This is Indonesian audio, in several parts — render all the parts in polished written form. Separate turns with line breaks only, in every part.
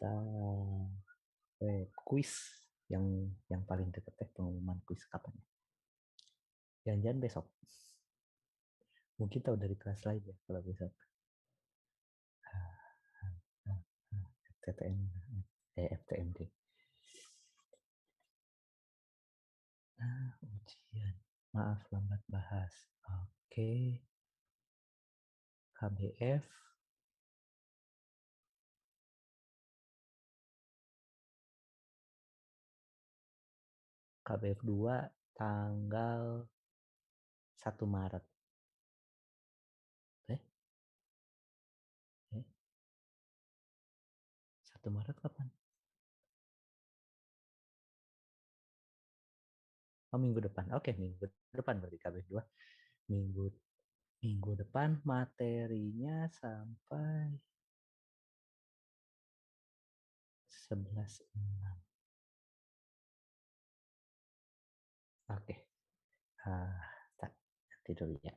kita kuis yang paling deket pengumuman kuis kapan ya? Jangan-jangan besok. Mungkin tahu dari kelas lain ya kalau besok. FTTM, FTMD. Ujian. Maaf lambat bahas. Oke. KBF. KBF 2 tanggal 1 Maret. Eh? 1 Maret kapan? Oh, minggu depan. Oke, minggu depan berarti KBF 2. Minggu depan materinya sampai 11.6. Oke. Nanti dulu ya.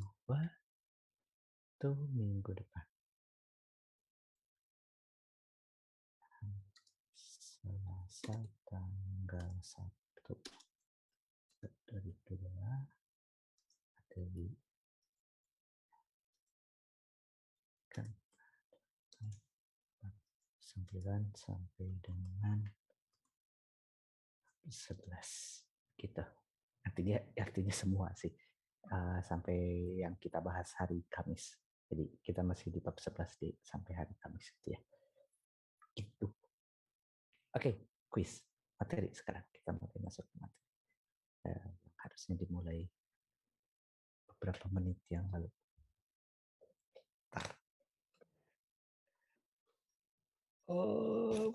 F2 itu minggu depan. Selasa tanggal 1. Dari 2 dari kan 9 sampai dengan 11 gitu. Artinya semua sih sampai yang kita bahas hari Kamis. Jadi kita masih di bab 11 sampai hari Kamis gitu ya. Gitu. Oke, quiz materi sekarang kita mulai masuk ke materi. Harusnya dimulai beberapa menit yang lalu. Oh,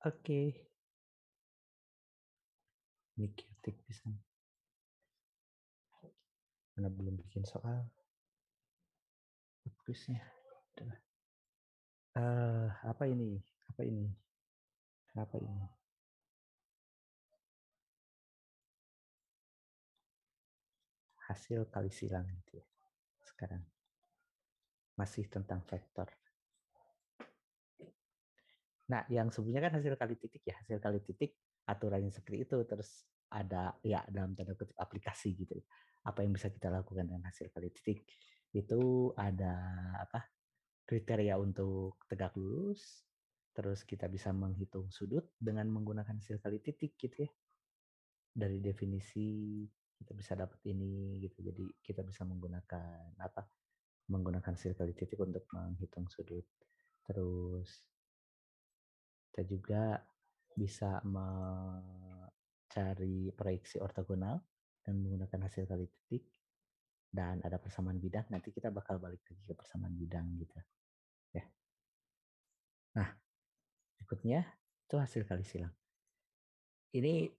oke. Ini ketik bisa. Mana belum bikin soal. Kuisnya. Apa ini? Apa ini? Kenapa ini? Hasil kali silang gitu ya. Sekarang masih tentang vektor. Nah, yang sebelumnya kan hasil kali titik ya, hasil kali titik aturannya seperti itu, terus ada ya dalam tanda kutip aplikasi gitu. Apa yang bisa kita lakukan dengan hasil kali titik? Itu ada apa? Kriteria untuk tegak lurus, terus kita bisa menghitung sudut dengan menggunakan hasil kali titik gitu ya. Dari definisi kita bisa dapat ini gitu. Jadi kita bisa menggunakan apa? Menggunakan hasil kali titik untuk menghitung sudut. Terus kita juga bisa mencari proyeksi ortogonal dan menggunakan hasil kali titik, dan ada persamaan bidang. Nanti kita bakal balik lagi ke persamaan bidang gitu ya. Nah, berikutnya itu hasil kali silang. Ini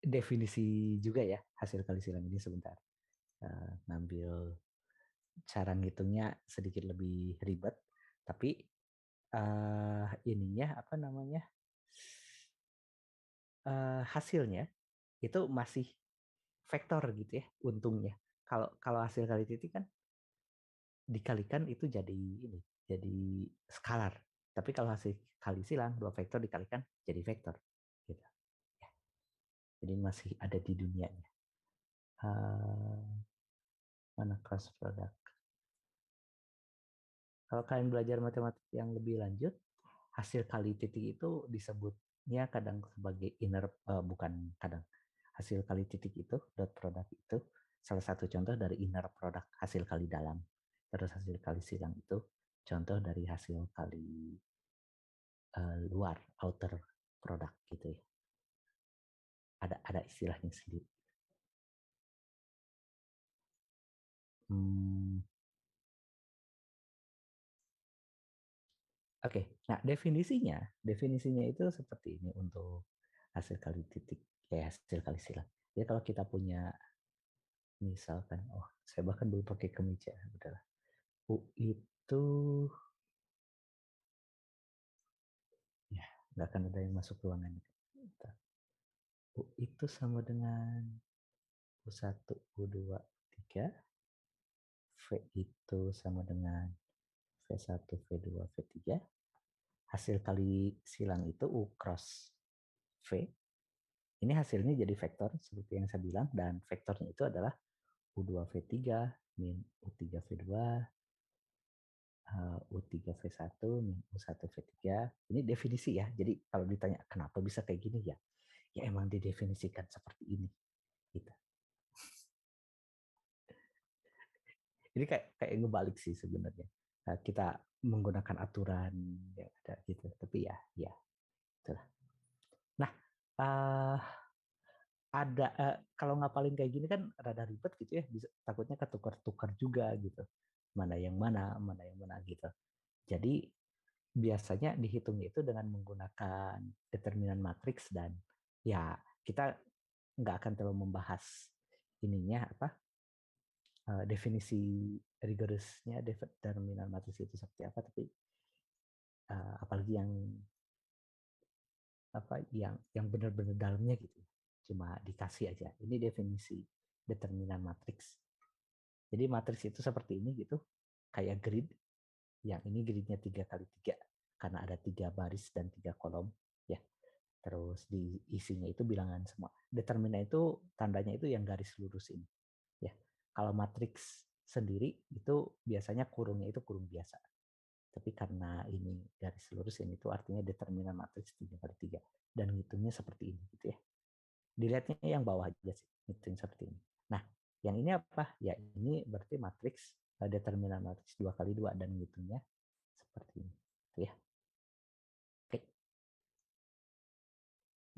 definisi juga ya hasil kali silang ini. Sebentar, ngambil cara ngitungnya sedikit lebih ribet, tapi ininya apa namanya, hasilnya itu masih vektor gitu ya untungnya. Kalau hasil kali titik kan dikalikan itu jadi ini, jadi skalar. Tapi kalau hasil kali silang dua vektor dikalikan jadi vektor gitu ya. Jadi masih ada di dunianya. Mana cross product? Kalau kalian belajar matematik yang lebih lanjut, hasil kali titik itu disebutnya kadang sebagai inner, bukan kadang, hasil kali titik itu dot product itu salah satu contoh dari inner product, hasil kali dalam. Terus hasil kali silang itu contoh dari hasil kali luar, outer product gitu ya. Ada istilahnya sendiri. Oke, nah definisinya itu seperti ini untuk hasil kali titik Ya, hasil kali silang. Jadi kalau kita punya misalkan, oh saya bahkan belum pakai kemeja, udahlah. U itu ya nggak akan ada yang masuk ruangan. U itu sama dengan U1, U2, U3. V itu sama dengan V1, V2, V3. Hasil kali silang itu U cross V. Ini hasilnya jadi vektor seperti yang saya bilang, dan vektornya itu adalah U2V3 min U3V2 U3V1 min U1V3. Ini definisi ya. Jadi kalau ditanya kenapa bisa kayak gini ya, ya emang didefinisikan seperti ini. Gitu. Ini kayak ngebalik sih sebenarnya. Kita menggunakan aturan yang ada gitu. Tapi ya itulah. Nah, uh, ada kalau ngapalin kayak gini kan rada ribet gitu ya. Bisa, takutnya ketukar-tukar juga gitu. Mana yang mana gitu. Jadi biasanya dihitungnya itu dengan menggunakan determinan matriks, dan ya kita nggak akan terlalu membahas ininya apa definisi rigorousnya determinan matriks itu seperti apa, tapi apalagi yang benar-benar dalamnya gitu, cuma dikasih aja ini definisi determinan matriks. Jadi matriks itu seperti ini gitu, kayak grid. Yang ini gridnya 3x3 karena ada 3 baris dan 3 kolom ya. Terus di isinya itu bilangan semua. Determinan itu tandanya itu yang garis lurus ini ya. Kalau matriks sendiri itu biasanya kurungnya itu kurung biasa. Tapi karena ini garis lurus ini itu artinya determinan matriks 3x3 dan ngitungnya seperti ini gitu ya. Dilihatnya yang bawah aja sih, ngitung seperti ini. Nah, yang ini apa? Ya ini berarti matriks determinan matriks 2x2 dan ngitungnya seperti ini. Gitu ya. Oke.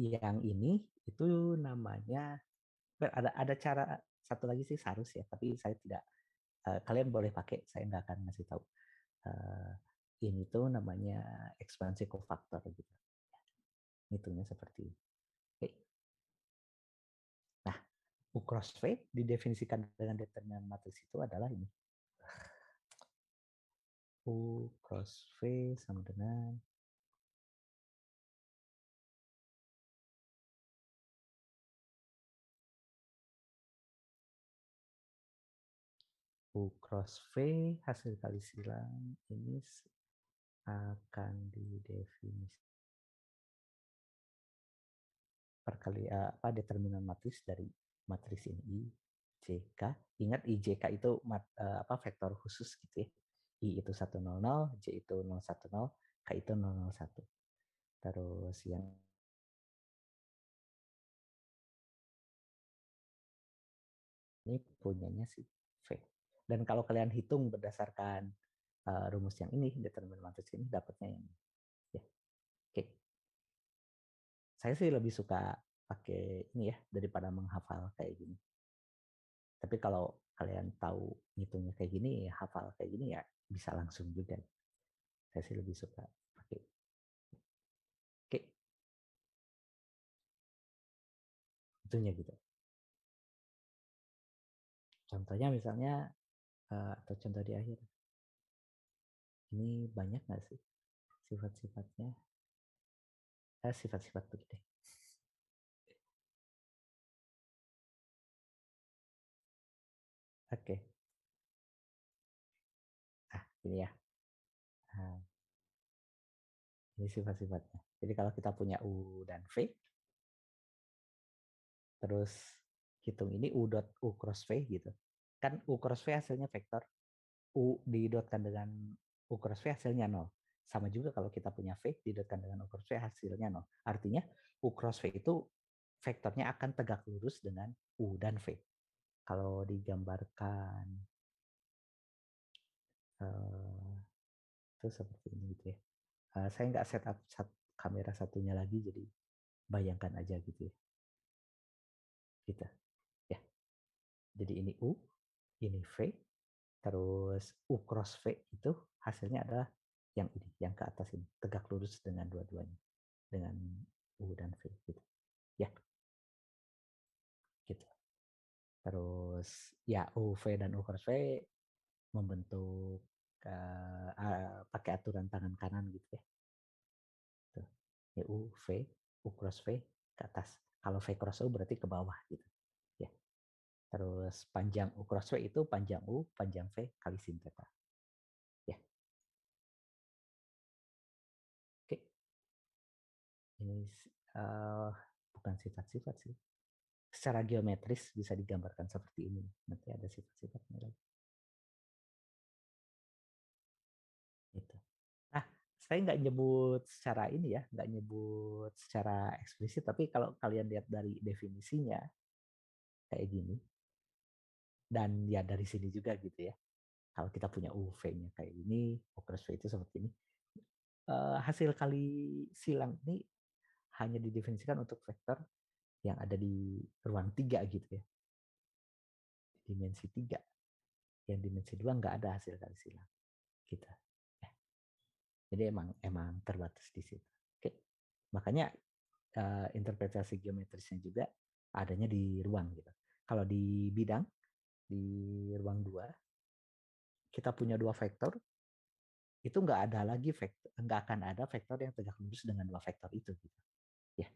Yang ini itu namanya ada cara satu lagi sih Sarus ya, tapi saya tidak kalian boleh pakai, saya nggak akan ngasih tahu. Uh, ini tuh namanya ekspansi kofaktor gitu. Hitungnya seperti ini. Oke. Nah, U cross V didefinisikan dengan determinan matriks itu adalah ini. U cross V sama dengan U cross V hasil kali silang ini akan didefinisikan perkali apa determinan matriks dari matriks ini I, J, K. Ingat I, J, K itu apa vektor khusus gitu ya. I itu 100, J itu 010, K itu 001. Terus yang ini punyanya si V. Dan kalau kalian hitung berdasarkan rumus yang ini, determinan matriks ini dapatnya yang ini. Ya. Oke. Saya sih lebih suka pakai ini ya daripada menghafal kayak gini. Tapi kalau kalian tahu ngitungnya kayak gini, ya hafal kayak gini ya bisa langsung juga. Saya sih lebih suka pakai. Oke, itunya gitu. Contohnya misalnya, atau contoh di akhir. Ini banyak nggak sih sifat-sifatnya? Sifat-sifat dulu deh. Oke, ini ya. Nah, ini sifat-sifatnya. Jadi kalau kita punya U dan V, terus hitung ini U dot U cross V gitu. Kan U cross V hasilnya vektor. U didotkan dengan U cross V hasilnya 0. Sama juga kalau kita punya V didotkan dengan U cross V hasilnya 0. Artinya U cross V itu vektornya akan tegak lurus dengan U dan V. Kalau digambarkan uh, itu seperti ini gitu ya. Saya nggak setup kamera satunya lagi, jadi bayangkan aja gitu ya. Gitu ya. Jadi ini U, ini V, terus U cross V itu hasilnya adalah yang ini, yang ke atas ini, tegak lurus dengan dua-duanya, dengan U dan V gitu. Ya, ya U, V, dan U cross V membentuk pakai aturan tangan kanan gitu ya. Tuh. Ya, U, V, U cross V ke atas. Kalau V cross U berarti ke bawah gitu. Ya. Terus panjang U cross V itu panjang U, panjang V kali sin theta. Ya. Oke. Ini bukan sifat-sifat sih. Secara geometris bisa digambarkan seperti ini. Nanti ada sifat-sifatnya lagi. Gitu. Nah, saya nggak nyebut secara ini ya, nggak nyebut secara eksplisit, tapi kalau kalian lihat dari definisinya kayak gini, dan ya dari sini juga gitu ya. Kalau kita punya UV-nya kayak ini, U cross V itu seperti ini. Hasil kali silang ini hanya didefinisikan untuk vektor yang ada di ruang 3 gitu ya. Dimensi 3. Yang dimensi 2 nggak ada hasil kali silang. Gitu. Ya. Jadi emang terbatas di situ. Oke. Makanya interpretasi geometrisnya juga adanya di ruang gitu. Kalau di bidang, di ruang 2, kita punya dua vektor, itu nggak ada lagi vektor, nggak akan ada vektor yang tegak lurus dengan dua vektor itu gitu. Ya,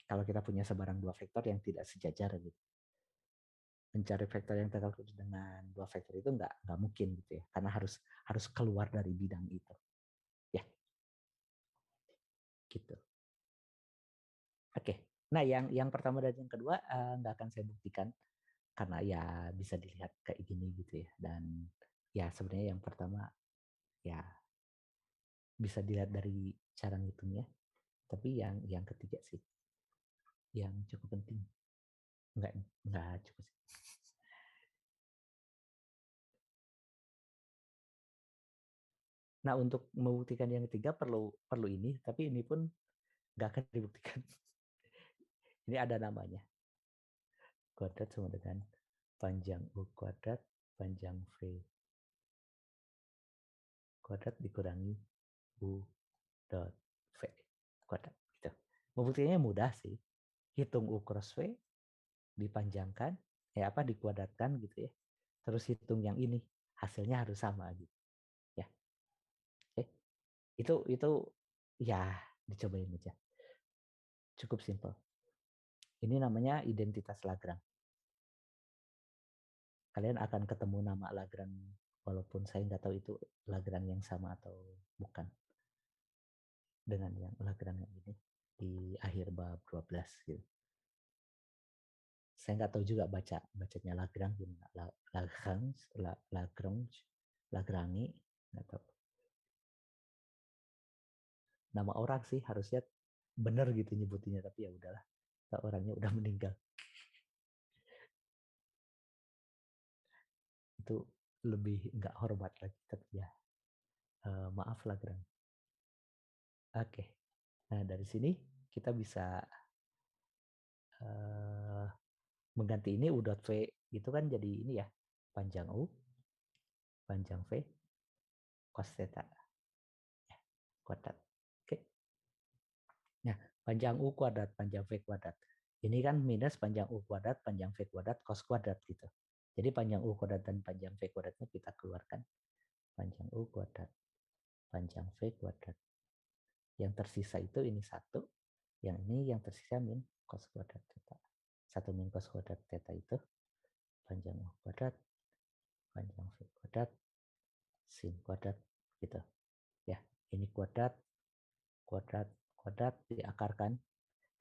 kalau kita punya sebarang dua vektor yang tidak sejajar gitu, mencari vektor yang tegak lurus dengan dua vektor itu nggak mungkin gitu ya, karena harus keluar dari bidang itu. Ya, gitu. Oke. Nah, yang pertama dan yang kedua nggak akan saya buktikan karena ya bisa dilihat kayak gini gitu ya. Dan ya sebenarnya yang pertama ya bisa dilihat dari cara ngitungnya. Tapi yang ketiga sih yang cukup penting. Enggak cukup sih. Nah, untuk membuktikan yang ketiga perlu ini, tapi ini pun nggak akan dibuktikan. Ini ada namanya. Kuadrat sama dengan panjang U kuadrat, panjang V kuadrat dikurangi U dot V kuadrat. Gitu. Membuktikannya mudah sih. Hitung U cross V, dipanjangkan, dikuadratkan gitu ya. Terus hitung yang ini, hasilnya harus sama gitu. Ya. Oke. Itu ya dicobain aja. Cukup simpel. Ini namanya identitas Lagrange. Kalian akan ketemu nama Lagrange walaupun saya nggak tahu itu Lagrange yang sama atau bukan dengan yang Lagrange yang ini di akhir bab 12 gitu. Saya nggak tahu juga bacanya Lagrange gimana. Lagrange, Lagrange, nggak tahu. Nama orang sih harusnya benar gitu nyebutinnya, tapi ya udahlah. Orangnya udah meninggal. Itu lebih nggak hormat lagi, tapi ya maaf Lagrange. Oke. Nah, dari sini kita bisa uh, mengganti ini U dot V itu kan jadi ini ya, panjang U, panjang V, cos theta ya, kuadrat. Oke. Nah, panjang U kuadrat, panjang V kuadrat. Ini kan minus panjang U kuadrat, panjang V kuadrat, cos kuadrat gitu. Jadi panjang U kuadrat dan panjang V kuadratnya kita keluarkan. Panjang U kuadrat, panjang V kuadrat. Yang tersisa itu ini satu, yang ini yang tersisa min cos kuadrat theta. Satu min cos kuadrat theta itu panjang U kuadrat, panjang V kuadrat, sin kuadrat gitu. Ya, ini kuadrat, kuadrat, kuadrat diakarkan.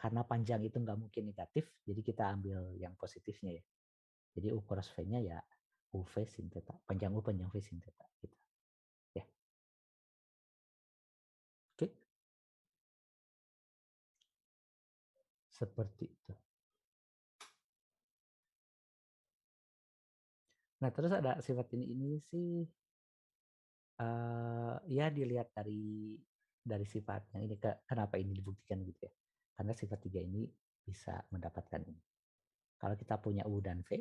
Karena panjang itu nggak mungkin negatif, jadi kita ambil yang positifnya ya. Jadi U cross V-nya ya UV sin theta. Panjang U, panjang V sin theta. Gitu. Ya. Oke. Seperti itu. Nah, terus ada sifat ini sih ya dilihat dari sifatnya ini kenapa ini dibuktikan gitu ya. Karena sifat tiga ini bisa mendapatkan ini. Kalau kita punya U dan V,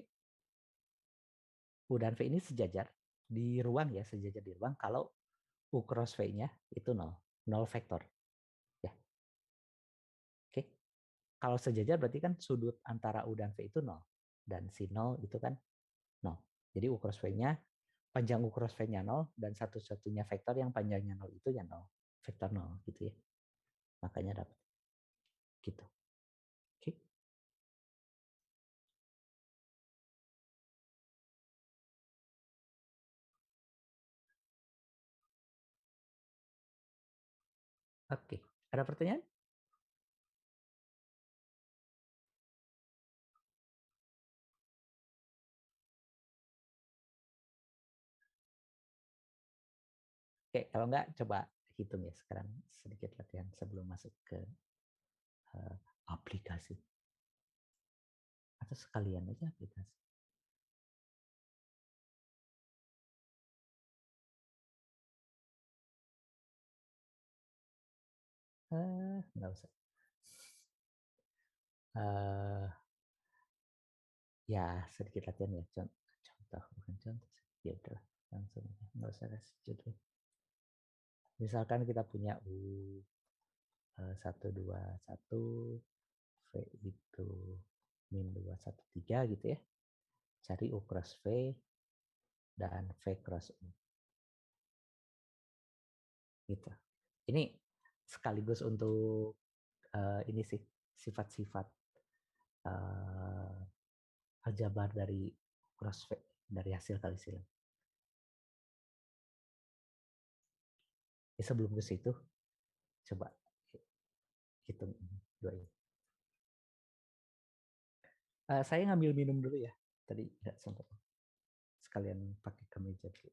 U dan V ini sejajar di ruang ya, sejajar di ruang kalau U cross V-nya itu nol, nol vektor. Ya. Oke. Kalau sejajar berarti kan sudut antara U dan V itu nol. Dan si nol itu kan nol. Jadi U cross V-nya, panjang U cross V-nya 0, dan satu-satunya vektor yang panjangnya 0 itu ya 0. Vektor 0 gitu ya. Makanya dapat gitu. Oke. Oke. Ada pertanyaan? Oke, kalau enggak coba hitung ya sekarang sedikit latihan sebelum masuk ke aplikasi. Atau sekalian aja aplikasi. Nggak usah. Ya sedikit latihan ya. Contoh, bukan contoh sih. Ya udahlah, langsung aja. Nggak usah kasih judul. Misalkan kita punya U 121, V itu min 213 gitu ya. Cari U cross V dan V cross U. Gitu. Ini sekaligus untuk ini sih sifat-sifat aljabar dari cross V, dari hasil kali silang. Sebelum ke situ, coba hitung dua ini. Saya ngambil minum dulu ya. Tadi nggak sempat. Sekalian pakai kemeja dulu.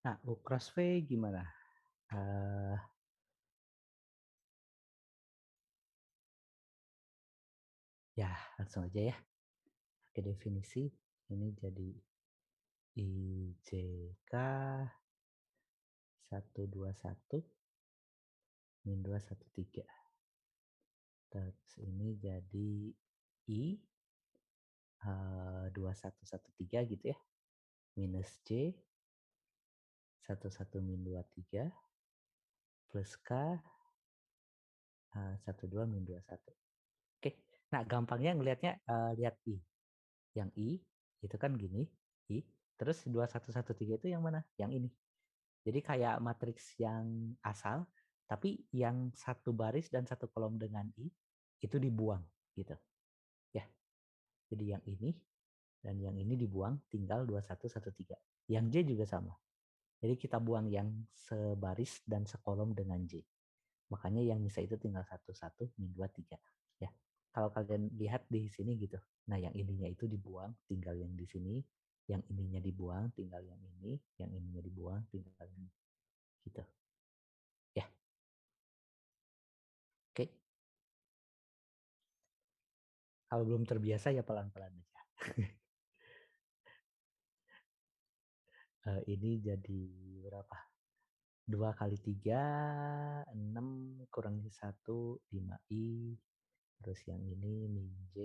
Nah, U cross V gimana? Uh, ya, langsung aja ya. Oke, definisi. Ini jadi IJK 121 min 213. Terus ini jadi I 2113 gitu ya. Minus J 11 min 23 plus K 12 min 21. Oke. Nah, gampangnya ngelihatnya lihat I. Yang I itu kan gini, I. Terus 2113 itu yang mana? Yang ini. Jadi kayak matriks yang asal, tapi yang satu baris dan satu kolom dengan I itu dibuang gitu. Ya. Jadi yang ini dan yang ini dibuang, tinggal 2113. Yang J juga sama. Jadi kita buang yang sebaris dan sekolom dengan J. Makanya yang bisa itu tinggal 11 min 23. Ya. Kalau kalian lihat di sini gitu. Nah, yang ininya itu dibuang, tinggal yang di sini. Yang ininya dibuang, tinggal yang ini. Yang ininya dibuang, tinggal ini. Gitu. Ya. Oke. Kalau belum terbiasa ya pelan-pelan aja. Ini jadi berapa? 2 kali 3, 6 kurangi 1, 5i. Terus yang ini min J,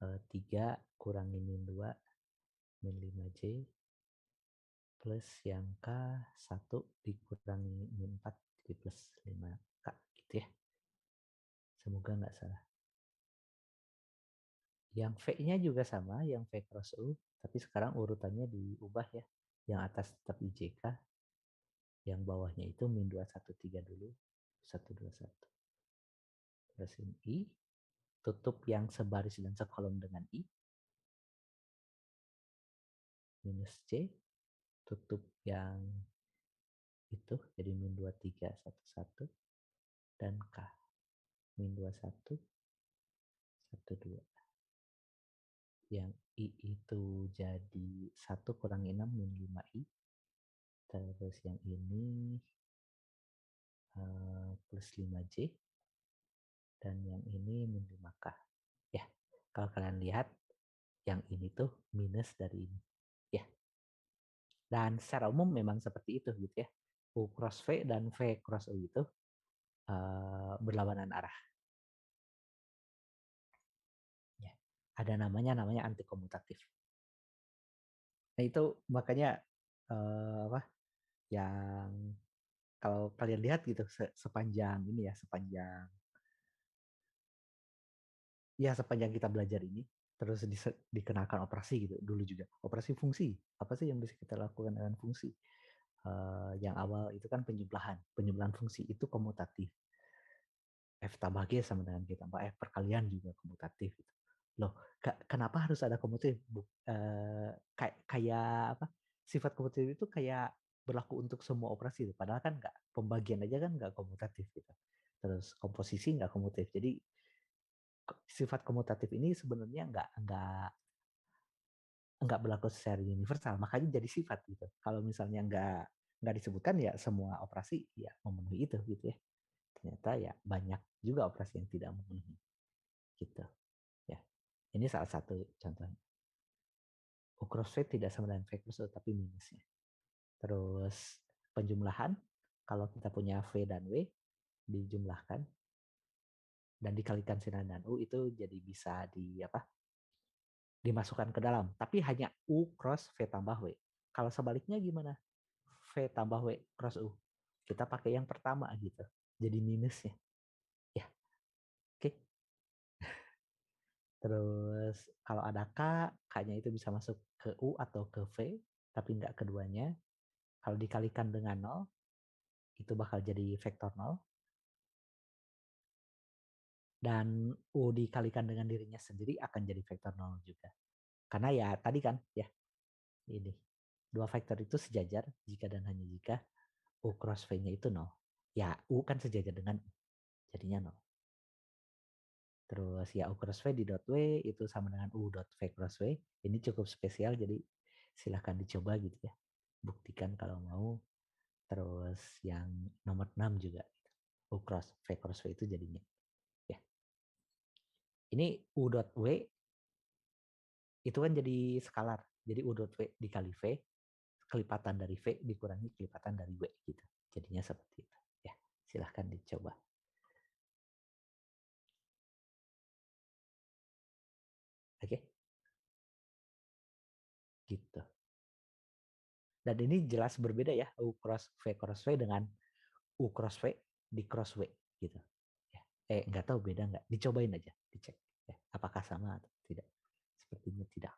3 kurangi min 2, min 5J. Plus yang K, 1 dikurangi min 4, jadi plus 5K gitu ya. Semoga nggak salah. Yang V-nya juga sama, yang V cross U, tapi sekarang urutannya diubah ya. Yang atas tetap IJK, yang bawahnya itu min 213 dulu, 121. Terus ini I, tutup yang sebaris dan sekolom dengan I, minus C, tutup yang itu, jadi min 2311, dan K, min 21, 12. Yang I itu jadi 1 kurangi 6 min 5I. Terus yang ini plus 5J. Dan yang ini min 5K. Ya, kalau kalian lihat yang ini tuh minus dari ini. Ya, dan secara umum memang seperti itu gitu ya. U cross V dan V cross U itu berlawanan arah. Ya, ada namanya antikomutatif. Nah itu makanya apa yang kalau kalian lihat gitu sepanjang ini ya sepanjang kita belajar ini terus dikenakan operasi gitu dulu juga operasi fungsi apa sih yang bisa kita lakukan dengan fungsi yang awal itu kan penjumlahan fungsi itu komutatif. F tambah G sama dengan G tambah F perkalian juga komutatif gitu. Loh, kenapa harus ada komutatif? Kayak apa? Sifat komutatif itu kayak berlaku untuk semua operasi. Padahal kan nggak, pembagian aja kan nggak komutatif gitu. Terus komposisi nggak komutatif. Jadi sifat komutatif ini sebenarnya nggak berlaku secara universal. Makanya jadi sifat gitu. Kalau misalnya nggak disebutkan ya semua operasi ya memenuhi itu gitu ya. Ternyata ya banyak juga operasi yang tidak memenuhi gitu. Ya, ini salah satu contohnya. U cross V tidak sama dengan V cross U, tapi minusnya. Terus penjumlahan, kalau kita punya V dan W, dijumlahkan dan dikalikan sinan dan U itu jadi bisa dimasukkan ke dalam. Tapi hanya U cross V tambah W. Kalau sebaliknya gimana? V tambah W cross U. Kita pakai yang pertama gitu. Jadi minusnya. Ya, oke. Terus kalau ada K, K-nya itu bisa masuk ke U atau ke V, tapi nggak keduanya. Kalau dikalikan dengan 0, itu bakal jadi vektor 0. Dan U dikalikan dengan dirinya sendiri akan jadi vektor 0 juga. Karena ya tadi kan, ya ini. Dua vektor itu sejajar jika dan hanya jika U cross V-nya itu 0. Ya, U kan sejajar dengan U, jadinya 0. Terus ya U cross V di dot W itu sama dengan U dot V cross W. Ini cukup spesial, jadi silahkan dicoba gitu ya. buktikan kalau mau. Terus yang nomor 6 juga, U cross V itu jadinya. Ya. Ini U dot W itu kan jadi skalar. Jadi U dot W dikali V, kelipatan dari V dikurangi kelipatan dari W gitu. Jadinya seperti itu. Ya, silahkan dicoba. Oke, gitu. Dan ini jelas berbeda ya, U cross V dengan U cross V di cross W gitu. Ya. Nggak tahu beda nggak? Dicobain aja, dicek. Ya, apakah sama atau tidak? Sepertinya tidak.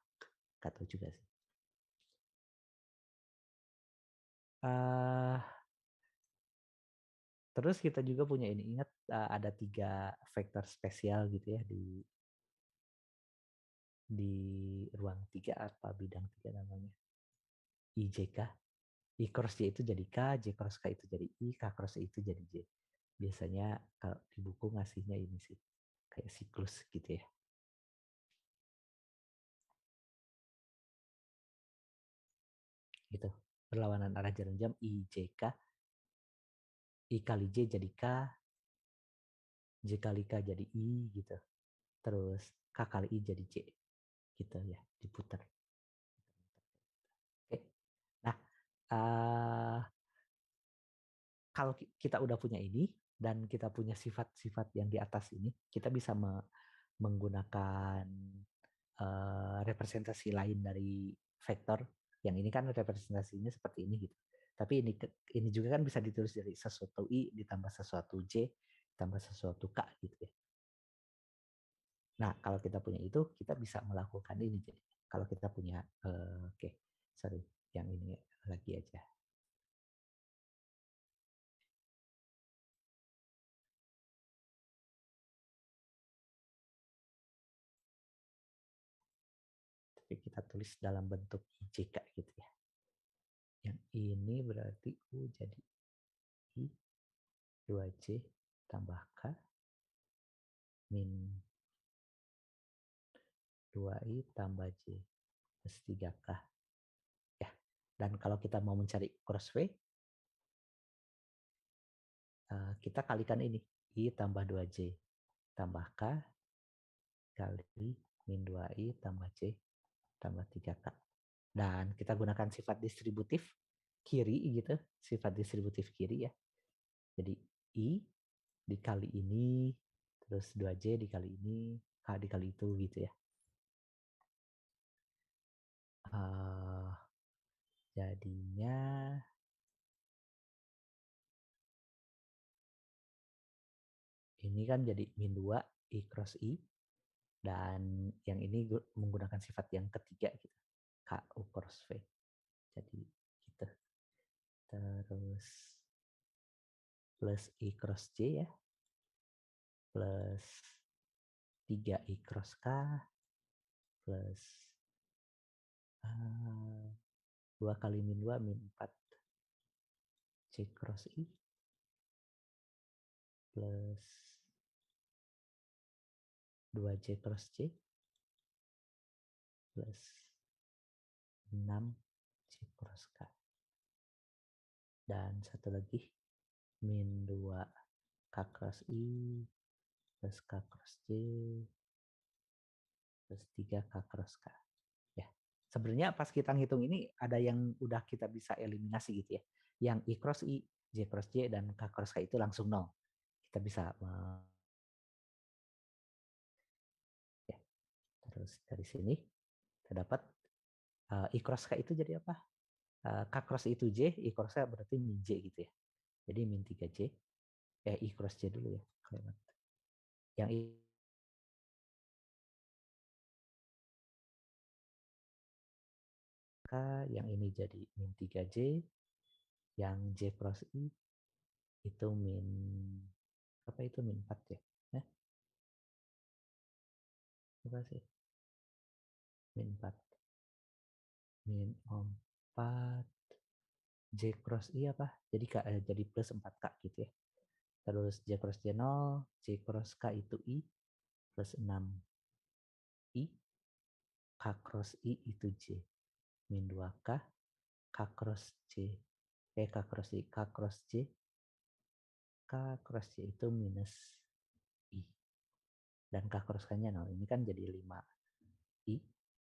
Nggak tahu juga sih. Uh, Terus kita juga punya ini, ingat ada 3 vektor spesial gitu ya di ruang 3 apa bidang 3 namanya. IJK. I cross J itu jadi K, J cross K itu jadi I, K cross I itu jadi J. Biasanya kalau di buku ngasihnya ini sih, kayak siklus gitu ya. Gitu. Berlawanan arah jarum jam IJK, I kali J jadi K, J kali K jadi I gitu. Terus K kali I jadi J gitu ya, diputar. Oke. Nah, uh, kalau kita udah punya ini dan kita punya sifat-sifat yang di atas ini, kita bisa menggunakan representasi lain dari vektor. Yang ini kan representasinya seperti ini gitu. Tapi ini juga kan bisa ditulis dari sesuatu I ditambah sesuatu J ditambah sesuatu K gitu ya. Nah, kalau kita punya itu, kita bisa melakukan ini. Jadi, kalau kita punya, oke, sorry, yang ini lagi aja. Tapi kita tulis dalam bentuk IJK gitu ya. Yang ini berarti U jadi I 2J tambah K min 2I tambah J plus 3K. Ya. Dan kalau kita mau mencari cross V, kita kalikan ini. I tambah 2J tambah K kali min 2I tambah J tambah 3K. Dan kita gunakan sifat distributif kiri gitu, sifat distributif kiri ya. Jadi I dikali ini, terus 2J dikali ini, K dikali itu gitu ya. Jadinya ini kan jadi min 2 I cross I, dan yang ini menggunakan sifat yang ketiga gitu, K U cross V. Jadi gitu. Terus plus I cross J ya, plus 3 I cross K, plus 2 kali min 2 min 4 J cross I, plus 2J cross J, plus 6 J cross K. Dan satu lagi min 2 K cross I plus K cross J plus 3 K cross K. Ya. Sebenarnya pas kita ngitung ini ada yang udah kita bisa eliminasi gitu ya. Yang I cross I, J cross J, dan K cross K itu langsung nol. Kita bisa ya. Terus dari sini kita dapat I cross K itu jadi apa? K cross I itu J, I cross K berarti min J gitu ya. Jadi min 3J. I cross J dulu ya. Yang I K, yang ini jadi min 3J, yang J cross I itu min apa itu min 4 ya? Apa sih? Min 4. Min 4 J cross I apa? Jadi plus 4K gitu ya. Terus J cross J 0, J cross K itu I plus 6 I, K cross I itu J min 2K K cross J. K cross I. K cross J. K cross J itu minus I. Dan K cross K-nya 0. Ini kan jadi 5 I.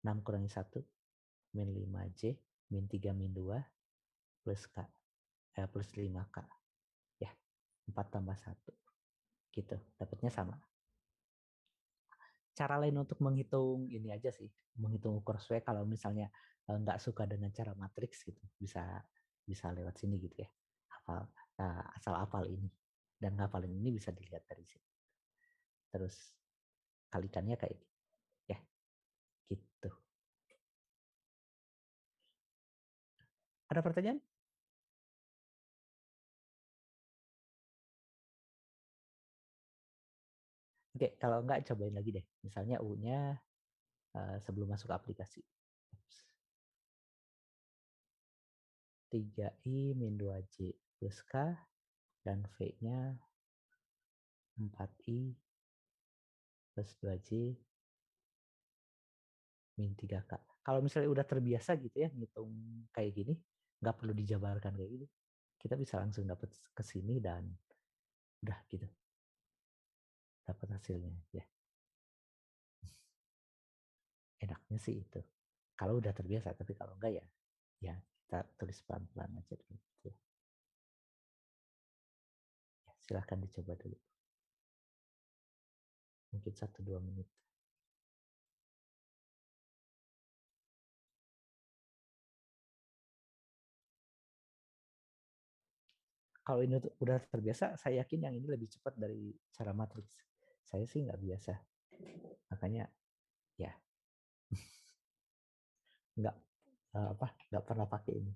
6 kurangi 1. Min 5 J. Min 3 min 2. Plus K. Plus 5K. Ya. 4 tambah 1. Gitu. Dapatnya sama. Cara lain untuk menghitung ini aja sih, menghitung cross W kalau misalnya nggak suka dengan cara matriks gitu, bisa bisa lewat sini gitu ya. Asal hafal ini dan ngapalin ini bisa dilihat dari sini. Terus kalikannya kayak gitu. Ya, gitu. Ada pertanyaan? Oke, kalau nggak cobain lagi deh. Misalnya U-nya sebelum masuk aplikasi. 3I min 2J plus K dan V-nya 4I plus 2J min 3K. Kalau misalnya udah terbiasa gitu ya ngitung kayak gini, nggak perlu dijabarkan kayak gini. Kita bisa langsung dapat ke sini dan udah gitu. Dapat hasilnya ya. Enaknya sih itu. Kalau udah terbiasa, tapi kalau enggak ya ya kita tulis pelan-pelan aja dulu gitu ya. Ya, silahkan dicoba dulu. Mungkin 1-2 menit. Kalau ini udah terbiasa, saya yakin yang ini lebih cepat dari cara matriks. Saya sih nggak biasa. Makanya ya nggak nggak pernah pakai ini.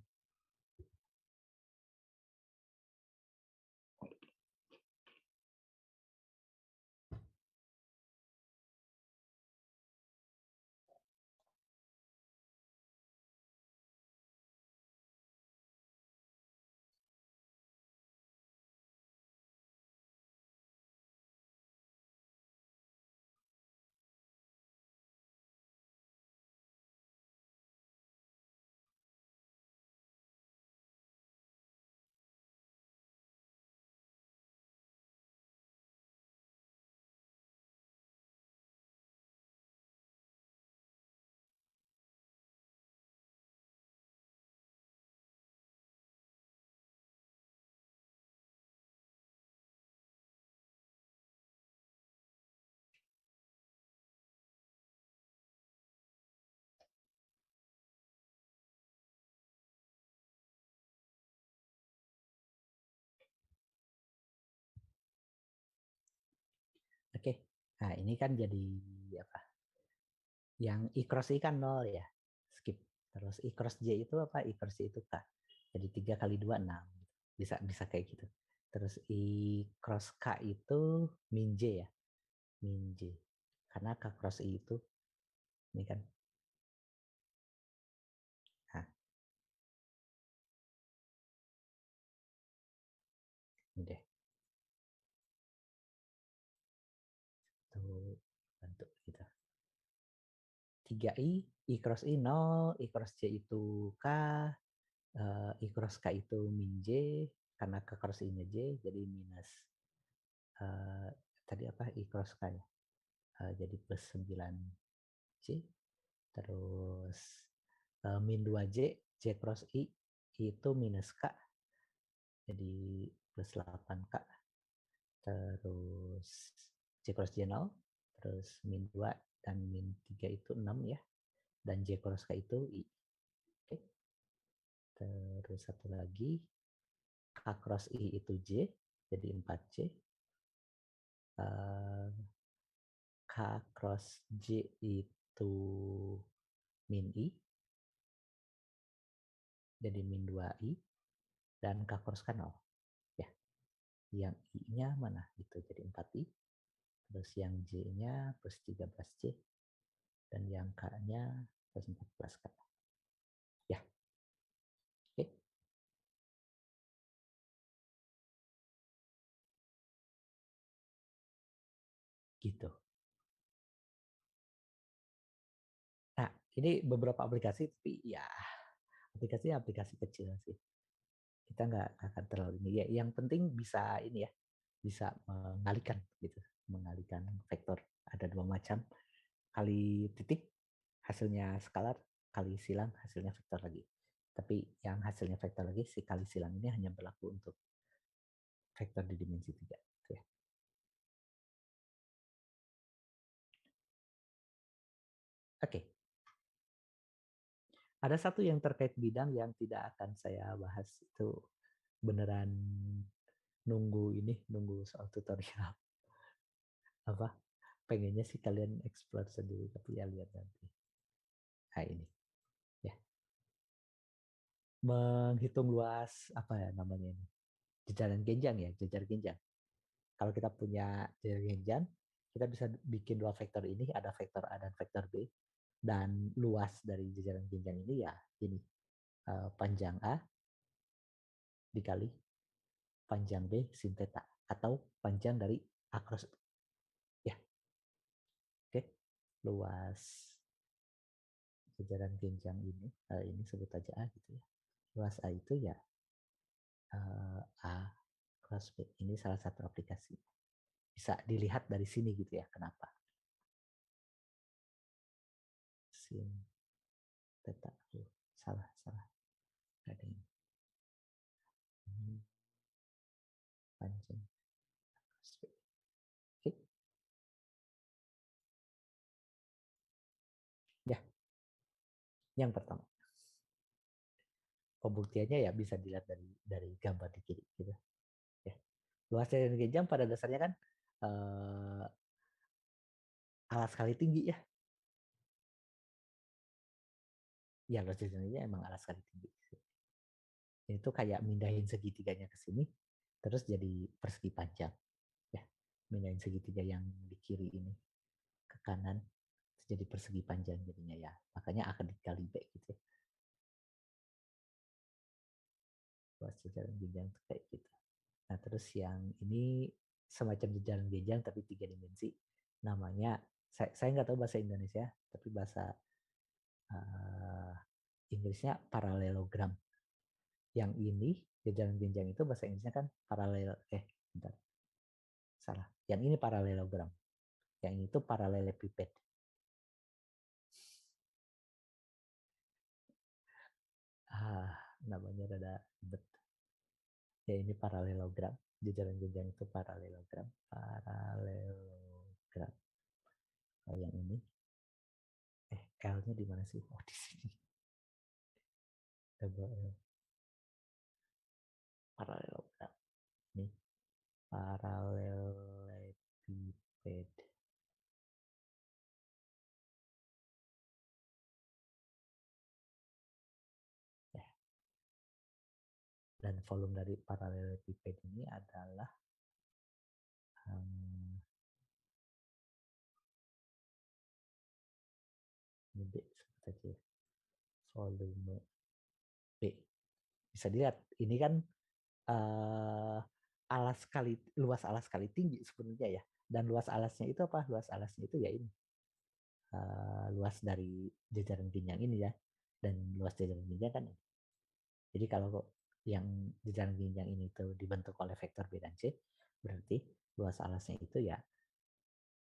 Oke. Nah, ini kan jadi apa? Yang I cross I kan 0 ya. Skip. Terus I cross J itu apa? I cross J itu K. Jadi 3 kali 2 6. Bisa bisa kayak gitu. Terus I cross K itu min J ya. Min J. Karena K cross I itu ini kan. Nah, ini deh. Tuh bentuk gitu. 3I, I cross I 0, I cross J itu K, I cross K itu min J, karena K cross I-nya J, jadi minus uh, tadi apa I cross K ya, jadi plus 9J, terus min 2J, J cross I itu minus K, jadi plus 8K, terus J cross J 0, terus min 2 dan min 3 itu 6 ya, dan J cross K itu I. Oke. Terus satu lagi, K cross I itu J, jadi 4J. K cross J itu min I, jadi min 2I. Dan K cross K 0. Ya, yang I-nya mana? Itu jadi 4I. Terus yang J-nya plus 13J. Dan yang K-nya plus 14K. Ya, oke. Gitu. Nah, ini beberapa aplikasi, tapi ya aplikasi kecil sih. Kita nggak akan terlalu ini. Ya, yang penting bisa ini ya, bisa mengalihkan gitu, mengalihkan vektor. Ada dua macam, kali titik hasilnya skalar, kali silang hasilnya vektor lagi. Tapi yang hasilnya vektor lagi, si kali silang ini hanya berlaku untuk vektor di dimensi 3. Ya. Oke. Ada satu yang terkait bidang yang tidak akan saya bahas, itu beneran nunggu soal tutorial. Apa? Pengennya sih kalian explore sendiri, tapi ya lihat nanti. Nah ini, ya. Menghitung luas, apa ya namanya ini? Jajaran genjang ya, jajar genjang. Kalau kita punya jajar genjang, kita bisa bikin dua vektor ini, ada vektor A dan vektor B. Dan luas dari jajaran genjang ini ya ini, panjang A dikali panjang B sin theta, atau panjang dari A cross B. Ya, oke. Luas jajaran genjang ini sebut aja A gitu ya. Luas A itu ya A cross B. Ini salah satu aplikasi. Bisa dilihat dari sini gitu ya, kenapa. Sin theta. Salah. Ada ini. Panjang cross B. Oke. Ya, yang pertama. Pembuktiannya ya bisa dilihat dari gambar di kiri gitu. Ya. Luas jajaran genjang pada dasarnya kan alas kali tinggi ya. Ya luas jajarannya emang alas kali tinggi. Itu kayak mindahin segitiganya ke sini, terus jadi persegi panjang. Ya, mindahin segitiga yang di kiri ini ke kanan, terus jadi persegi panjang jadinya ya. Makanya akan dikali B gitu ya. Luas jajaran genjang itu kayak gitu. Nah terus yang ini semacam jajaran genjang tapi 3 dimensi. Namanya, saya nggak tahu bahasa Indonesia, tapi bahasa uh, Inggrisnya paralelogram. Yang ini jajaran genjang itu bahasa Inggrisnya kan bentar, salah. Yang ini paralelogram. Yang itu parallelepiped. Namanya rada ribet. Ya ini paralelogram. Jajaran genjang itu paralelogram. Paralelogram. Oh, yang ini. L-nya di mana sih? Oh, di sini. Double L. Paralelogram. Ini parallelepiped. Ya. Dan volume dari parallelepiped ini adalah um, ini B seperti aja. Volume B. Bisa dilihat, ini kan luas alas kali tinggi sebenarnya ya. Dan luas alasnya itu apa? Luas alasnya itu ya ini. Luas dari jajaran genjang ini ya. Dan luas jajaran genjang kan ini. Jadi kalau yang jajaran genjang ini itu dibentuk oleh vektor B dan C, berarti luas alasnya itu ya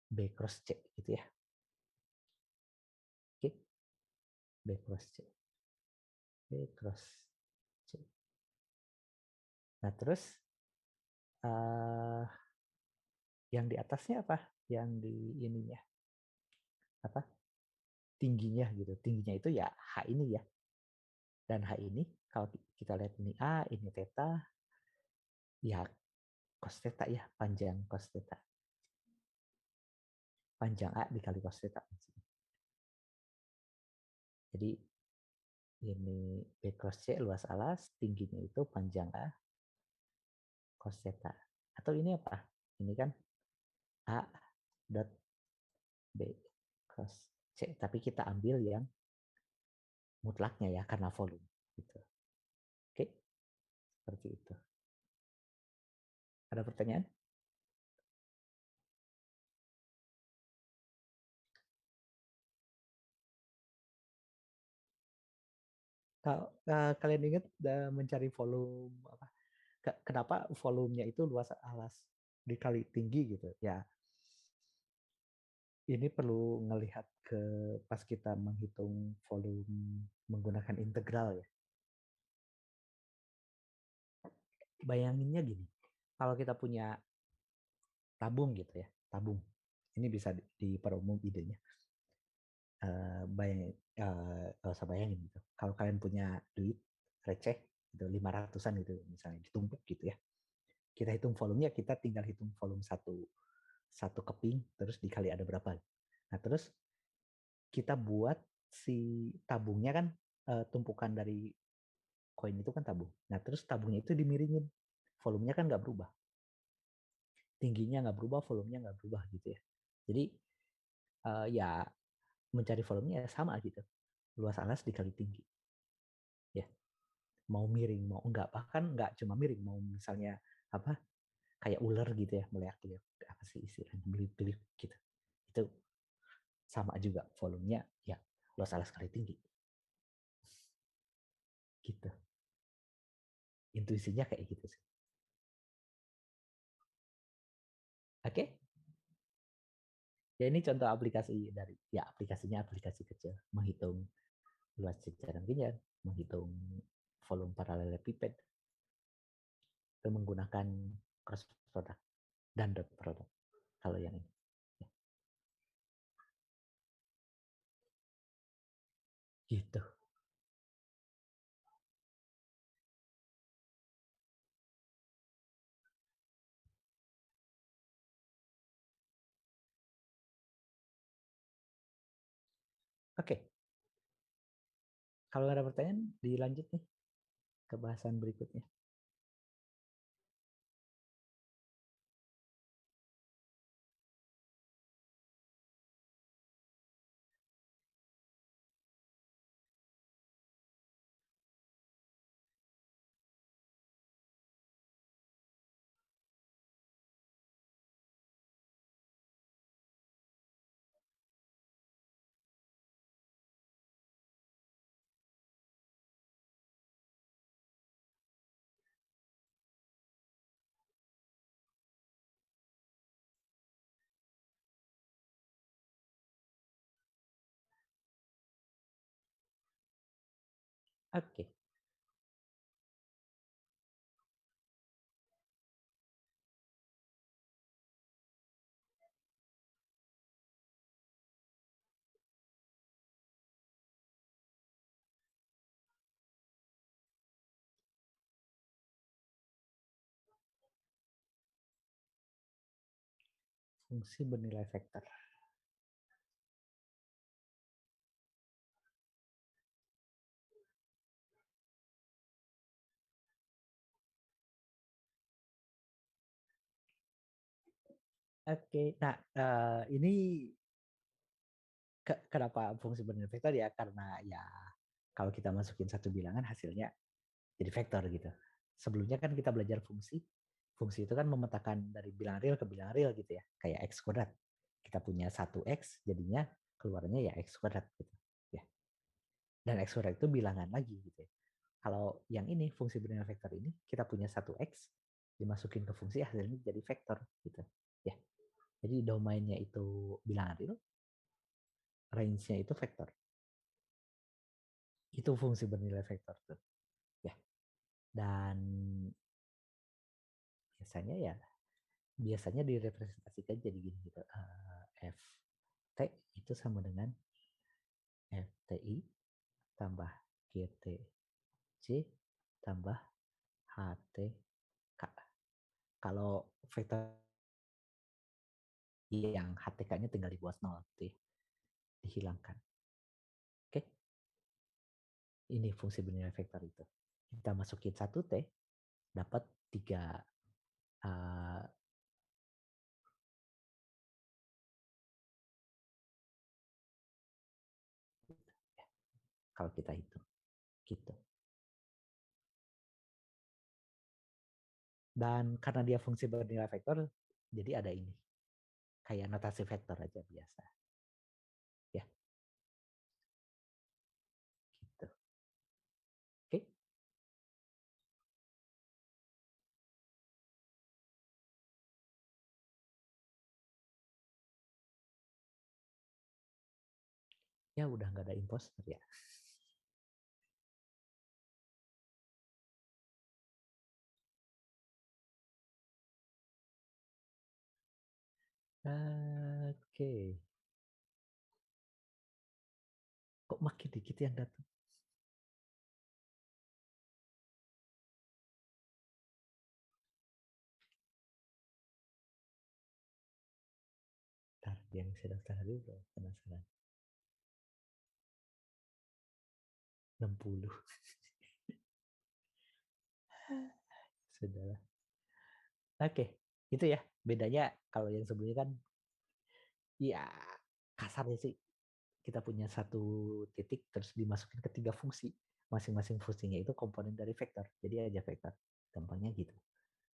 B cross C gitu ya. Oke. B cross C. B cross C. Nah terus uh, yang di atasnya apa? Yang di ininya apa? Tingginya gitu. Tingginya itu ya H ini ya. Dan H ini kalau kita lihat ini A, ini theta, ya cos theta ya, panjang cos theta. Panjang A dikali cos theta. Jadi ini B cross C luas alas, tingginya itu panjang A cos theta. Atau ini apa? Ini kan A dot B cross C. Tapi kita ambil yang mutlaknya ya, karena volume. Gitu. Oke, seperti itu. Ada pertanyaan? Kalau kalian ingat mencari volume apa? Kenapa volumenya itu luas alas dikali tinggi gitu? Ya, ini perlu ngelihat ke pas kita menghitung volume menggunakan integral ya. Bayanginnya gini, kalau kita punya tabung gitu ya, tabung. Ini bisa diperumum idenya. Bayang, gak usah bayangin gitu. Kalau kalian punya duit receh, gitu, 500-an gitu misalnya ditumpuk gitu ya. Kita hitung volumenya, kita tinggal hitung volume satu keping, terus dikali ada berapa. Nah terus kita buat si tabungnya kan tumpukan dari koin itu kan tabung. Nah terus tabungnya itu dimiringin, volumenya kan nggak berubah, tingginya nggak berubah, volumenya nggak berubah gitu ya. Jadi ya mencari volumenya ya sama gitu, luas alas dikali tinggi ya. Mau miring mau enggak, bahkan nggak cuma miring, mau misalnya apa kayak ular gitu ya, melihat-lihat apa sih istilahnya, belip-belip gitu, itu sama juga volumenya ya, luas alas kali tinggi gitu. Intuisinya kayak gitu sih. Oke. Ya ini contoh aplikasi dari ya, aplikasinya aplikasi kecil menghitung luas ceceran ginjal, menghitung volume parallelepiped itu menggunakan cross product dan dot product kalau yang ini. Ya, gitu. Oke, kalau ada pertanyaan dilanjut nih ke bahasan berikutnya. Oke, fungsi bernilai vektor. Oke, nah ini kenapa fungsi bernilai vektor ya, karena ya kalau kita masukin satu bilangan hasilnya jadi vektor gitu. Sebelumnya kan kita belajar fungsi. Fungsi itu kan memetakan dari bilangan real ke bilangan real gitu ya. Kayak x kuadrat. Kita punya 1x, jadinya keluarnya ya x kuadrat gitu. Ya. Dan x kuadrat itu bilangan lagi gitu ya. Kalau yang ini fungsi bernilai vektor ini, kita punya 1x, dimasukin ke fungsi hasilnya jadi vektor gitu. Ya. Jadi domainnya itu bilangan real, range-nya itu vektor. Itu fungsi bernilai vektor tuh. Ya. Dan biasanya ya biasanya direpresentasikan jadi gini gitu. F T itu sama dengan FTI tambah GTC tambah HTK. Kalau vektor yang HTK-nya tinggal di bawah 0 gitu ya, dihilangkan. Oke, ini fungsi bernilai vektor itu. Kita masukin 1T, dapat 3 uh, kalau kita hitung gitu. Dan karena dia fungsi bernilai vektor, jadi ada ini. Kayak notasi vektor aja biasa. Ya, gitu. Ya udah nggak ada imposter ya. Oke. Kok makin dikit yang datang? Ntar yang saya daftar dulu penasaran. 60. Sudahlah. Oke, itu ya bedanya kalau yang sebelumnya kan ya kasarnya sih kita punya satu titik terus dimasukin ke 3 fungsi. Masing-masing fungsinya itu komponen dari vektor. Jadi aja vektor. Gampangnya gitu.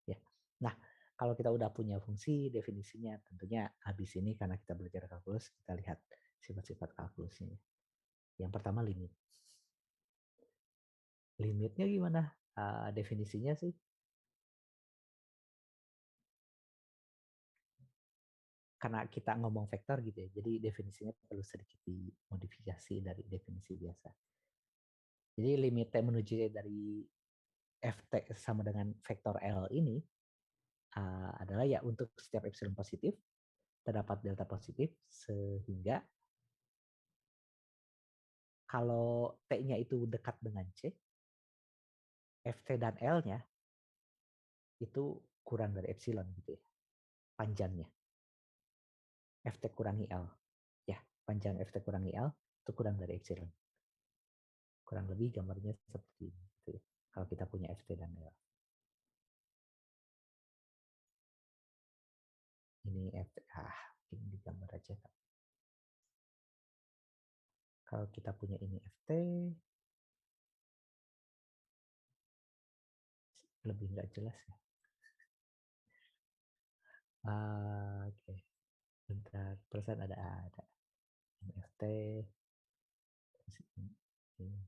Ya. Nah, kalau kita udah punya fungsi definisinya tentunya habis ini karena kita belajar kalkulus kita lihat sifat-sifat kalkulusnya. Yang pertama limit. Limitnya gimana? Definisinya sih karena kita ngomong vektor gitu ya. Jadi definisinya perlu sedikit dimodifikasi dari definisi biasa. Jadi limitnya menuju dari ft sama dengan vektor L ini adalah ya untuk setiap epsilon positif terdapat delta positif sehingga kalau T-nya itu dekat dengan C, Ft dan L-nya itu kurang dari epsilon gitu ya, panjangnya. Ft kurangi L. Ya, panjang Ft kurangi L itu kurang dari epsilon. Kurang lebih gambarnya seperti ini. Gitu ya. Kalau kita punya Ft dan L. Ini Ft, mungkin digambar aja. Kalau kita punya ini Ft, lebih nggak jelas ya. Oke, bentar. Perasaan ada Ft, terus ini, ini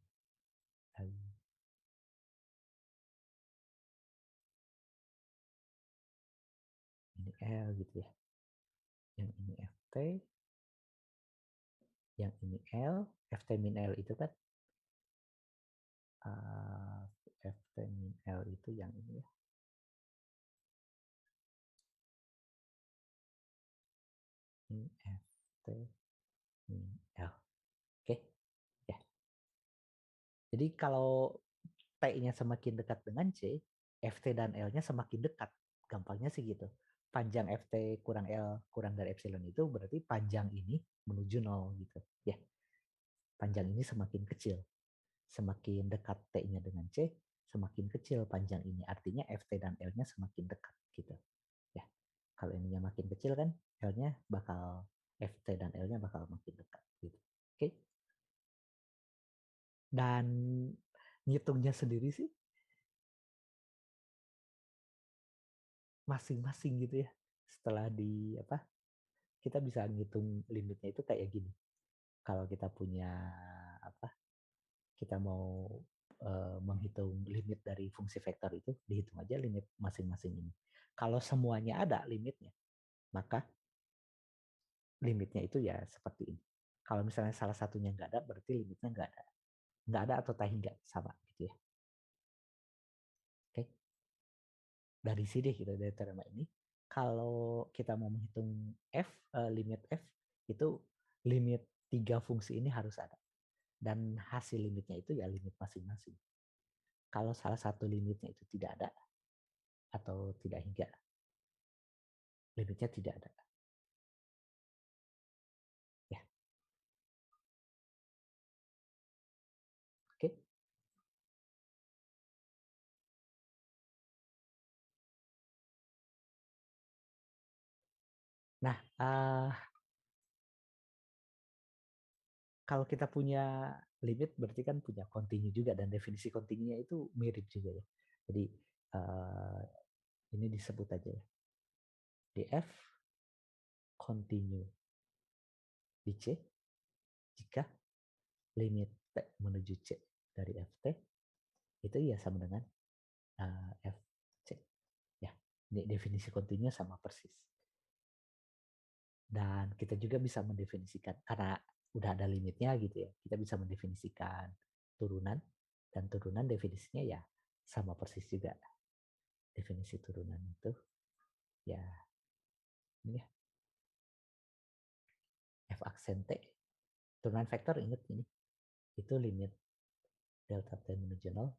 L gitu ya. Yang ini Ft, yang ini L, Ft min L itu kan Ft min L itu yang ini ya. Ini Ft min L. Oke, ya. Jadi kalau T-nya semakin dekat dengan C, Ft dan L-nya semakin dekat. Gampangnya sih gitu. Panjang Ft kurang L kurang dari epsilon itu berarti panjang ini menuju nol gitu. Ya, panjang ini semakin kecil. Semakin dekat T-nya dengan C, semakin kecil panjang ini. Artinya Ft dan L-nya semakin dekat gitu. Ya, kalau ininya makin kecil kan, L-nya bakal Ft dan L-nya bakal makin dekat gitu. Oke. Dan ngitungnya sendiri sih masing-masing gitu ya. Setelah di apa? Kita bisa ngitung limitnya itu kayak gini. Kalau kita punya apa? Kita mau menghitung limit dari fungsi vektor itu, dihitung aja limit masing-masing ini. Kalau semuanya ada limitnya, maka limitnya itu ya seperti ini. Kalau misalnya salah satunya nggak ada, berarti limitnya nggak ada. Nggak ada atau tak hingga sama gitu ya. Oke, dari sini gitu dari teorema ini, kalau kita mau menghitung f limit f itu limit 3 fungsi ini harus ada dan hasil limitnya itu ya limit masing-masing. Kalau salah satu limitnya itu tidak ada atau tidak hingga, limitnya tidak ada. Ya, oke. Nah, kalau kita punya limit berarti kan punya continue juga dan definisi continue itu mirip juga ya. Jadi uh, ini disebut aja ya. Df continue di C jika limit T menuju C dari Ft itu ya sama dengan Fc. Ya, ini definisi continue sama persis. Dan kita juga bisa mendefinisikan karena udah ada limitnya gitu ya, kita bisa mendefinisikan turunan, dan turunan definisinya ya sama persis juga. Definisi turunan itu ya ini ya, f aksen t, turunan vektor ingat ini, itu limit delta t menuju 0,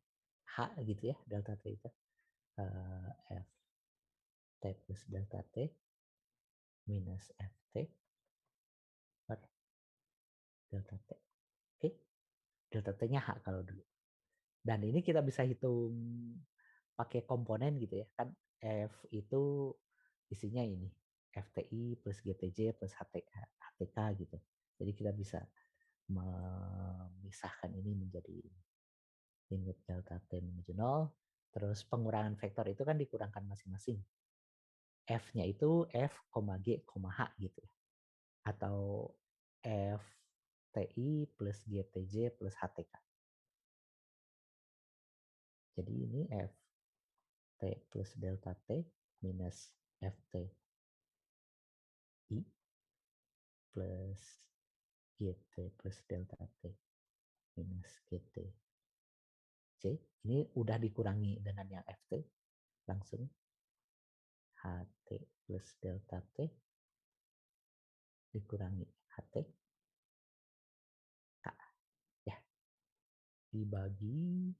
h gitu ya, delta t itu f t plus delta t minus ft per delta t. Oke, delta t-nya h kalau dulu. Dan ini kita bisa hitung pakai komponen gitu ya. Kan F itu isinya ini. FTI plus GTJ plus HTK gitu. Jadi kita bisa memisahkan ini menjadi limit delta T menuju 0. Terus pengurangan vektor itu kan dikurangkan masing-masing. F-nya itu F, G, H gitu ya. Atau FTI plus GTJ plus HTK. Jadi ini F T plus delta T minus FT I plus GT plus delta T minus GT C. Ini udah dikurangi dengan yang FT. Langsung HT plus delta T dikurangi HT K. Ya, dibagi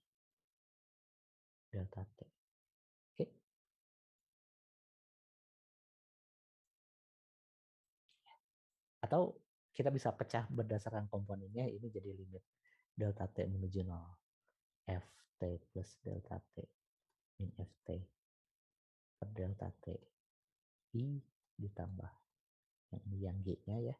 delta T. Oke. Atau kita bisa pecah berdasarkan komponennya, ini jadi limit delta T menuju 0. FT plus delta T min FT per delta T I ditambah yang G-nya ya.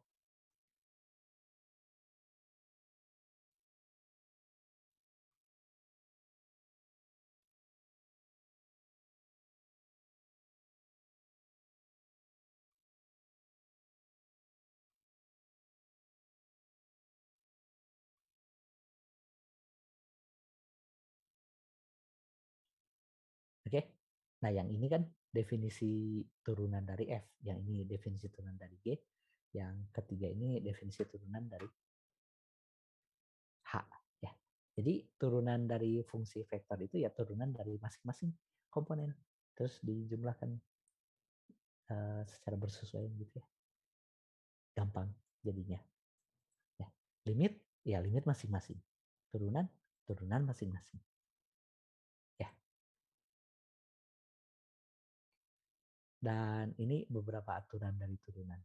Oke. Nah, yang ini kan definisi turunan dari F, yang ini definisi turunan dari G, yang ketiga ini definisi turunan dari H ya. Jadi turunan dari fungsi vektor itu ya turunan dari masing-masing komponen. Terus dijumlahkan secara bersesuaian gitu ya. Gampang jadinya. Ya. Limit ya limit masing-masing. Turunan turunan masing-masing. Ya. Dan ini beberapa aturan dari turunan.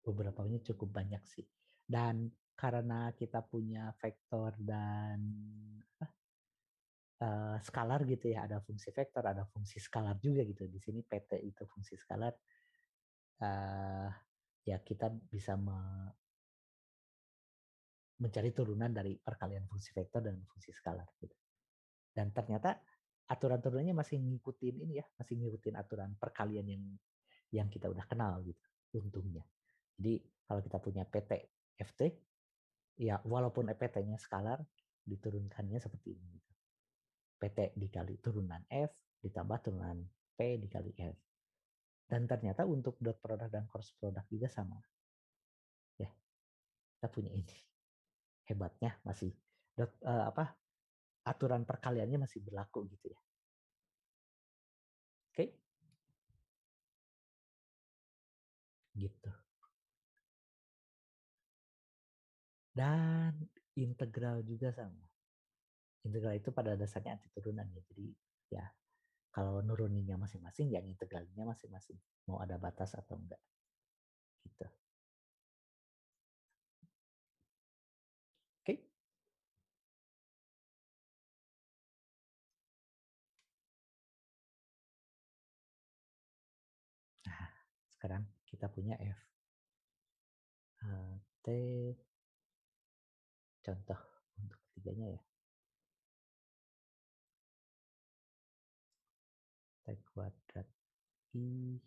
Beberapanya cukup banyak sih. Dan karena kita punya vektor dan skalar gitu ya, ada fungsi vektor, ada fungsi skalar juga gitu. Di sini PT itu fungsi skalar, ya kita bisa mencari turunan dari perkalian fungsi vektor dan fungsi skalar gitu. Dan ternyata aturan-turunannya masih ngikutin ini ya, masih ngikutin aturan perkalian yang kita udah kenal gitu, untungnya. Jadi kalau kita punya PT FT, ya walaupun PT-nya skalar, diturunkannya seperti ini. Gitu. PT dikali turunan F ditambah turunan P dikali F. Dan ternyata untuk dot product dan cross product juga sama. Ya, kita punya ini. Hebatnya masih aturan perkaliannya masih berlaku gitu ya. Oke. Gitu. Dan integral juga sama. Integral itu pada dasarnya anti turunan ya. Jadi ya kalau nuruninnya masing-masing, yang integralnya masing-masing. Mau ada batas atau enggak. Gitu. Oke. Nah, sekarang kita punya F. T contoh untuk ketiganya ya. T kuadrat I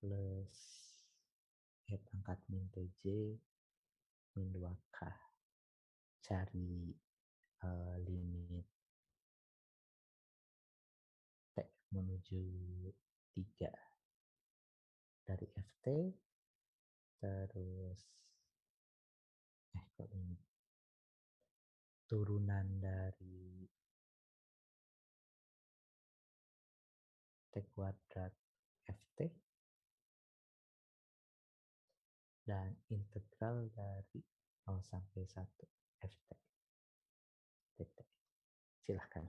plus F pangkat min TJ min 2K. Cari limit T menuju 3 dari FT, terus kok ini turunan dari T kuadrat FT dan integral dari 0 sampai 1 FT. Silahkan.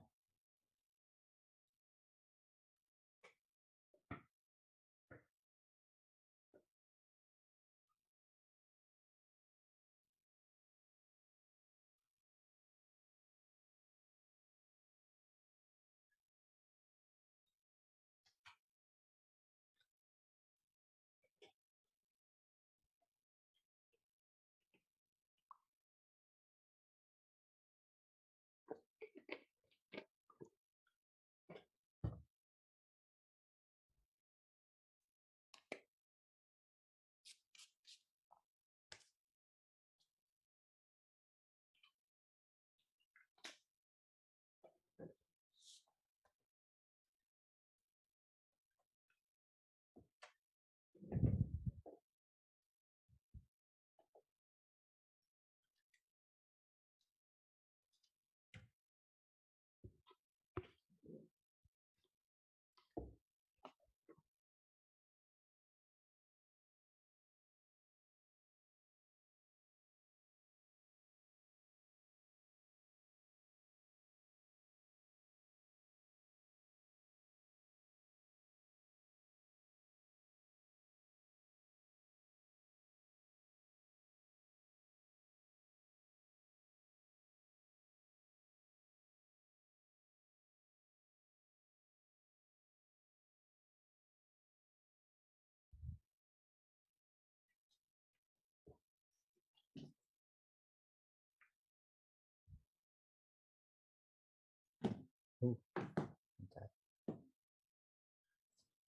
Bentar.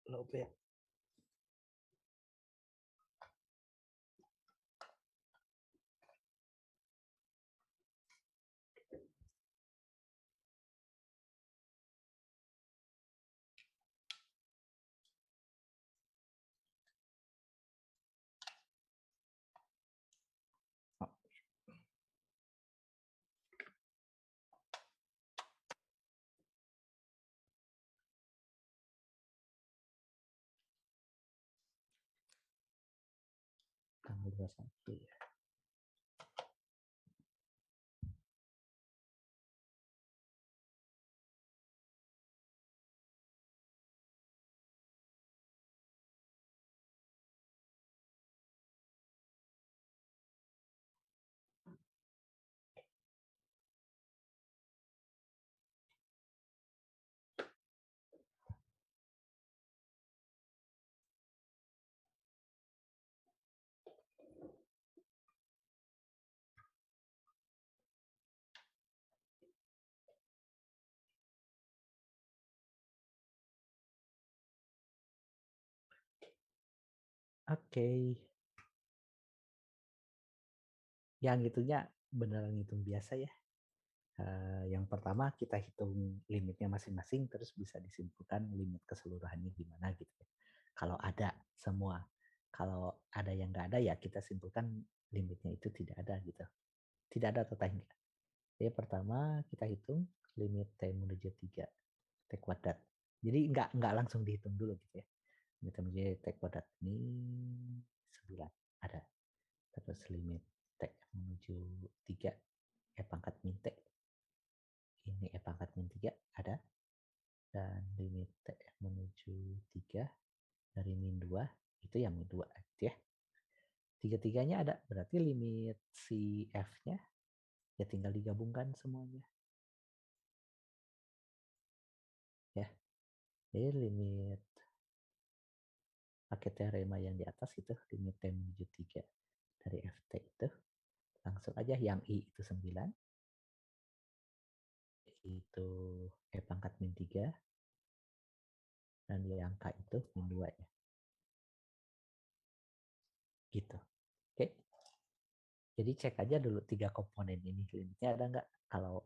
Lobet. Oh, tanggal 21 ya. Oke. Yang itunya beneran ngitung biasa ya. Yang pertama kita hitung limitnya masing-masing, terus bisa disimpulkan limit keseluruhannya gimana gitu ya. Kalau ada semua. Kalau ada yang nggak ada ya kita simpulkan limitnya itu tidak ada gitu. Tidak ada atau tidak. Jadi pertama kita hitung limit T menuju 3 T kuadrat. Jadi nggak langsung dihitung dulu gitu ya. Limit T menuju T kuadrat ini 9 ada. Terus limit T menuju 3 E pangkat min T. Ini E pangkat min 3 ada. Dan limit T menuju 3 dari min 2 itu yang min 2 ya. Tiga-tiganya ada. Berarti limit si F-nya ya tinggal digabungkan semuanya. Ya. Jadi limit pakai teorema yang di atas itu limit T menuju 3 dari FT itu langsung aja yang I itu 9 itu E pangkat min 3 dan yang K itu min 2 ya. Gitu. Oke. Jadi cek aja dulu 3 komponen ini limitnya ada nggak. Kalau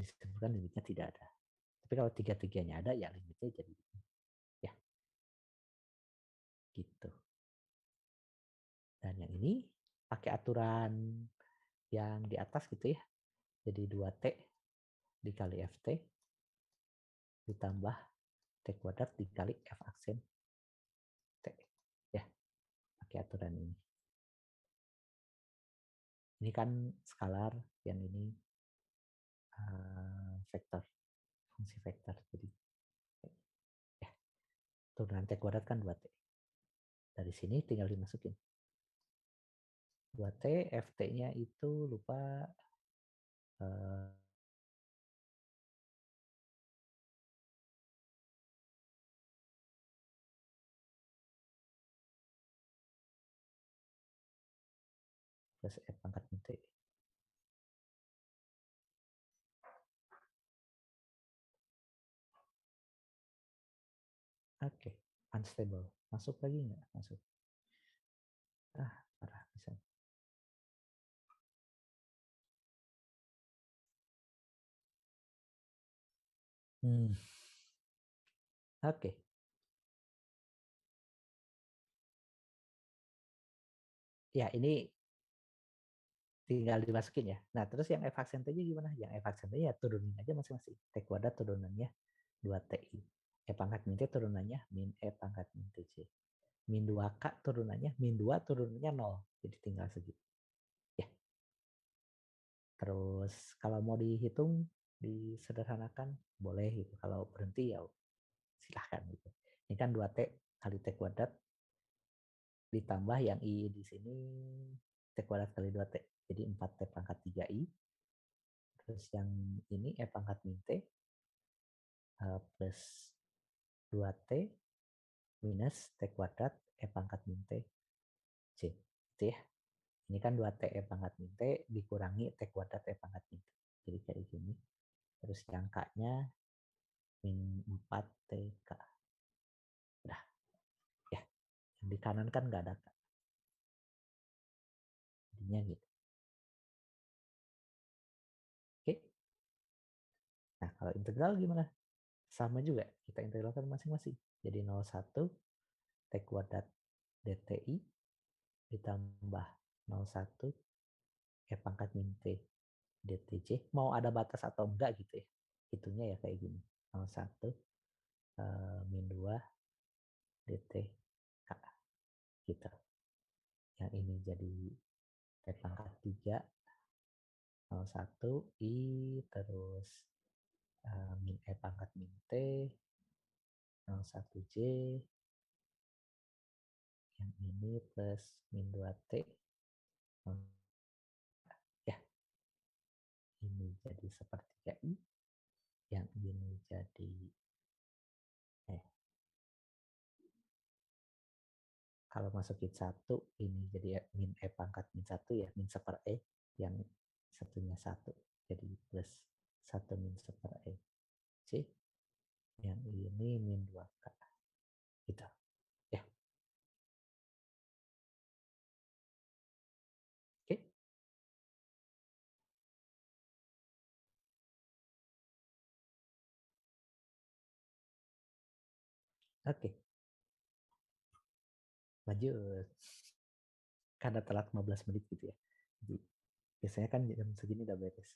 disebutkan limitnya tidak ada. Tapi kalau tiga-tiganya ada, ya limitnya jadi ya gitu. Dan yang ini pakai aturan yang di atas gitu ya. Jadi 2T dikali FT ditambah T kuadrat dikali F aksen T. Ya, pakai aturan ini. Ini kan skalar, yang ini vektor, fungsi vektor. Jadi ya, turunan T kuadrat kan 2T. Dari sini tinggal dimasukin. 2T, FT-nya itu lupa plus F pangkat T. Oke, unstable. Masuk lagi nggak? Masuk. Parah bisa. Oke. Ya, ini tinggal dimasukin ya. Nah, terus yang F aksentenya gimana? Yang F aksentenya ya turunin aja masing-masing. T kuadrat turunannya 2TI. E pangkat min T turunannya min E pangkat min TJ. Min 2K turunannya, min 2 turunannya 0. Jadi tinggal segitu. Ya. Terus kalau mau dihitung, disederhanakan, boleh gitu. Kalau berhenti ya silahkan gitu. Ini kan 2T kali T kuadrat ditambah yang I di sini T kuadrat kali 2T. Jadi 4T pangkat 3I. Terus yang ini E pangkat min T plus 2T minus T kuadrat E pangkat min T C. Itu ya. Ini kan 2T E pangkat min T dikurangi T kuadrat E pangkat min T. Jadi kayak gini. Terus yang K-nya min 4TK. Udah. Ya. Yang di kanan kan nggak ada K. Jadinya gitu. Oke. Nah, kalau integral gimana? Sama juga. Kita integralkan masing-masing. Jadi 01 T kuadrat DTI ditambah 01 E pangkat min T DTJ. Mau ada batas atau enggak gitu ya. Hitungnya ya kayak gini. 01 min 2 DTK. Gitu. Yang ini jadi T pangkat 3 01 I terus min E pangkat min T 01J yang ini plus min 2T ya ini jadi sepertiga I yang ini jadi kalau masukin 1 ini jadi min E pangkat min 1 ya min seper E yang satunya 1 jadi plus 1 min seper E C yang ini min 2K gitu ya. Oke. Oke, lanjut. Karena telat 15 menit gitu ya. Jadi biasanya kan jam segini udah beres.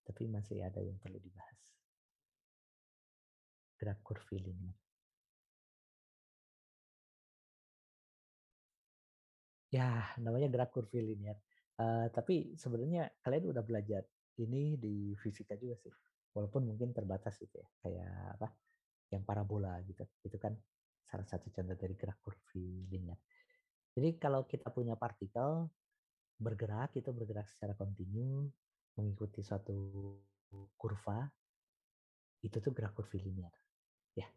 Tapi masih ada yang perlu dibahas. Gerak kurvilinear. Ya, namanya gerak kurvilinear. Tapi sebenarnya kalian udah belajar ini di fisika juga sih. Walaupun mungkin terbatas gitu ya. Kayak apa? Yang parabola gitu. Itu kan salah satu contoh dari gerak kurvilinear. Jadi kalau kita punya partikel bergerak, itu bergerak secara kontinu mengikuti suatu kurva, itu tuh gerak kurvilinear. Ya.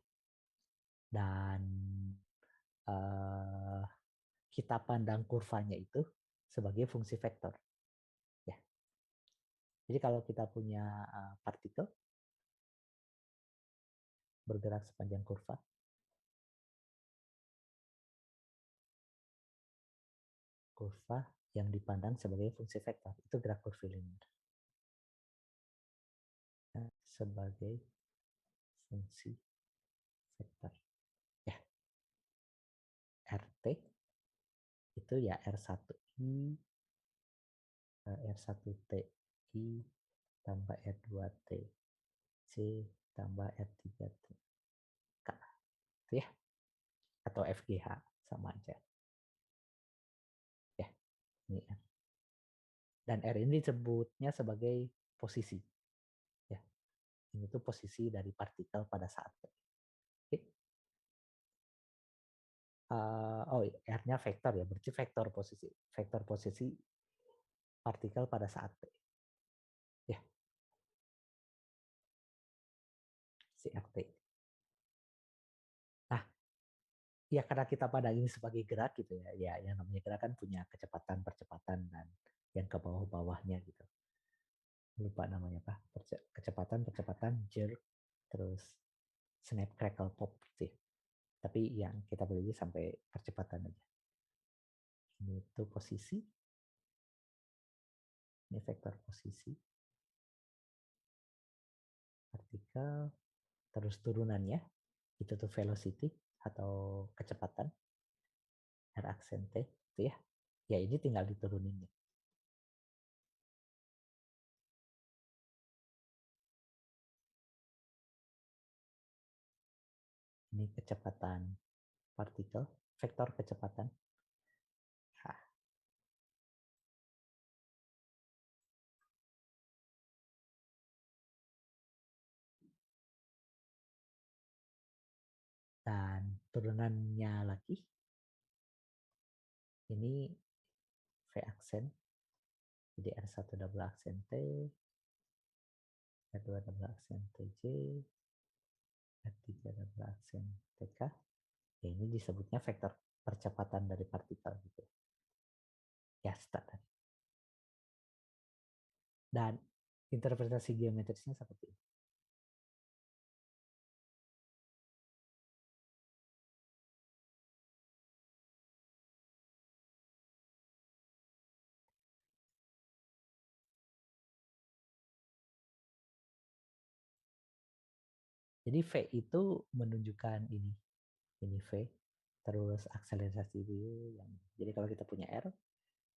Dan uh, kita pandang kurvanya itu sebagai fungsi vektor. Ya. Jadi kalau kita punya partikel bergerak sepanjang kurva yang dipandang sebagai fungsi vektor, itu gerak kurvilinear. sebagai fungsi vektor. Ya, RT itu ya R1I R1TI tambah R2T C tambah R3T K. Itu ya, atau FGH sama aja. Ya, ini R. Dan R ini disebutnya sebagai posisi. Ya, ini tuh posisi dari partikel pada saat T. Oke. Oh, R-nya vektor ya, berarti vektor posisi partikel pada saat T. Ya, si RT. Nah, ya karena kita pada ini sebagai gerak gitu ya, ya yang namanya gerak kan punya kecepatan-percepatan dan yang ke bawah-bawahnya gitu. Lupa namanya apa, kecepatan-percepatan, jerk, terus snap, crackle, pop gitu ya. Tapi yang kita beli sampai percepatan aja. Ini tuh posisi, ini vektor posisi, partikel, terus turunannya, itu tuh velocity atau kecepatan, R aksen T, itu ya. Ya ini tinggal diturunin ya. Ini kecepatan partikel, vektor kecepatan. Nah, dan turunannya lagi, ini V aksen, jadi R1 double aksen T, R2 double aksen TJ, R3 double aksen TK. Ya, ini disebutnya vektor percepatan dari partikel gitu. Ya, standar. Dan interpretasi geometrisnya seperti ini. Jadi V itu menunjukkan ini V, terus akselerasi V yang. Jadi kalau kita punya R,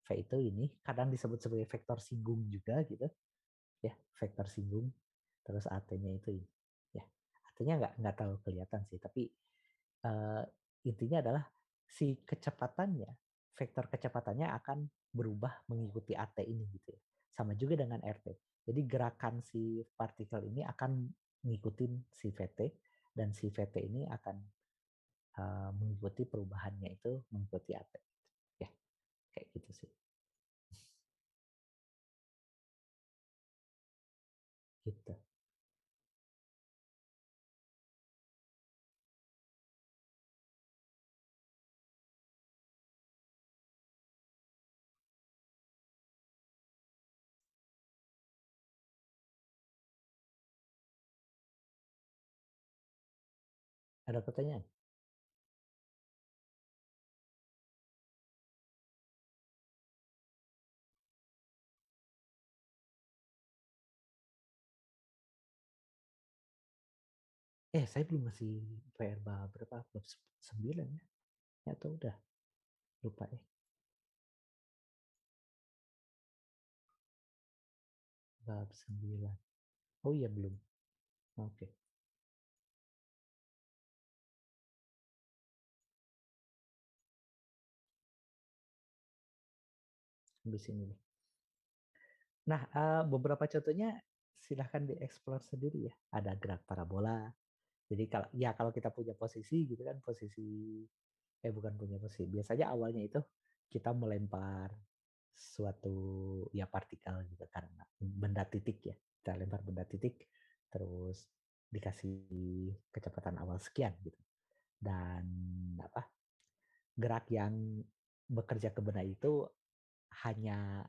V itu ini kadang disebut sebagai vektor singgung juga gitu, ya vektor singgung. Terus AT-nya itu ini, ya AT-nya nggak terlalu kelihatan sih, tapi uh, intinya adalah si kecepatannya, vektor kecepatannya akan berubah mengikuti AT ini gitu ya. Sama juga dengan RT. Jadi gerakan si partikel ini akan ngikutin si VT dan si VT ini akan mengikuti perubahannya itu mengikuti AT. Ya, kayak gitu sih. Gitu. Ada pertanyaan? Saya belum ngasih PR berapa? Bab 9 ya? Ya atau udah? Lupa ya. Bab 9. Oh iya belum. Oke. Habis ini deh. Nah, beberapa contohnya silahkan dieksplor sendiri ya. Ada gerak parabola. Jadi kalau kita punya posisi gitu kan, bukan punya posisi. Biasanya awalnya itu kita melempar suatu ya partikel gitu karena benda titik ya. Kita lempar benda titik terus dikasih kecepatan awal sekian gitu. Dan apa? Gerak yang bekerja ke benda itu hanya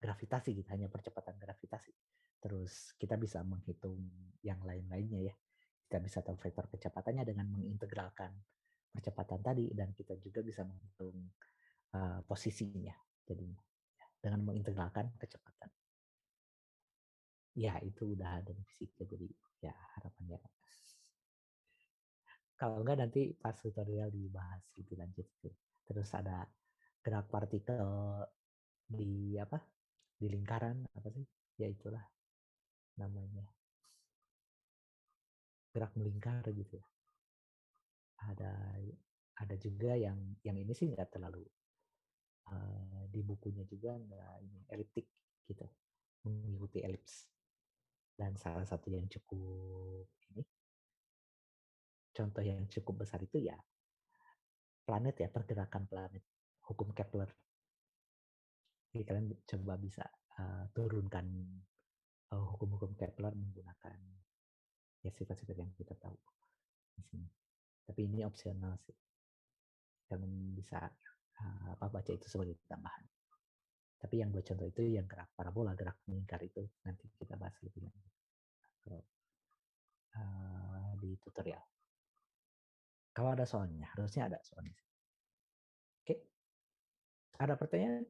gravitasi gitu, hanya percepatan gravitasi. Terus kita bisa menghitung yang lain-lainnya ya. Kita bisa tahu vektor kecepatannya dengan mengintegralkan percepatan tadi dan kita juga bisa menghitung posisinya. Jadi dengan mengintegralkan kecepatan. Ya itu udah ada di fisiknya, jadi ya harapannya kalau enggak nanti pas tutorial dibahas lebih lanjut gitu. Terus ada gerak partikel di apa? Di lingkaran apa sih? Ya itulah namanya. Gerak melingkar gitu ya. Ada ada juga yang ini sih nggak terlalu di bukunya juga nggak ini eliptik gitu, mengikuti elips. Dan salah satu yang cukup ini, contoh yang cukup besar itu ya planet ya, pergerakan planet, hukum Kepler. Jadi kalian coba bisa turunkan hukum-hukum Kepler menggunakan ya sifat-sifat yang kita tahu di sini. Tapi ini opsional sih. Kalian bisa baca itu sebagai tambahan. Tapi yang dua contoh itu yang gerak parabola, gerak melingkar itu nanti kita bahas lebih lanjut kalau di tutorial. Kalau ada soalnya, harusnya ada soalnya. Oke, ada pertanyaan?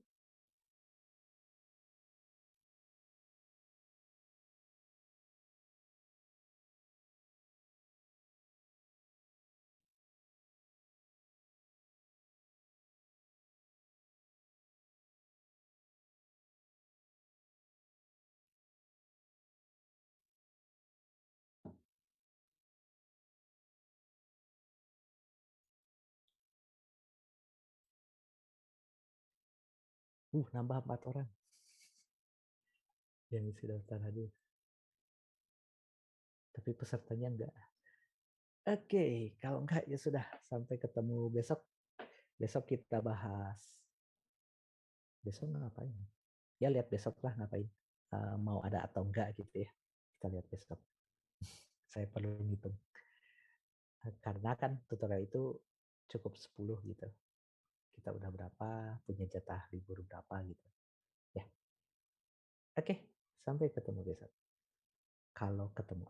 Nambah 4 orang yang isi daftar hadir. Tapi pesertanya enggak. Oke, kalau enggak ya sudah. Sampai ketemu besok. Besok kita bahas. Besok ngapain? Ya lihat besok lah ngapain. Mau ada atau enggak gitu ya. Kita lihat besok. Saya perlu ngitung. Karena kan tutorial itu cukup 10 gitu. Kita udah berapa, punya jatah libur berapa gitu. Ya, oke. Sampai ketemu besok. Kalau ketemu.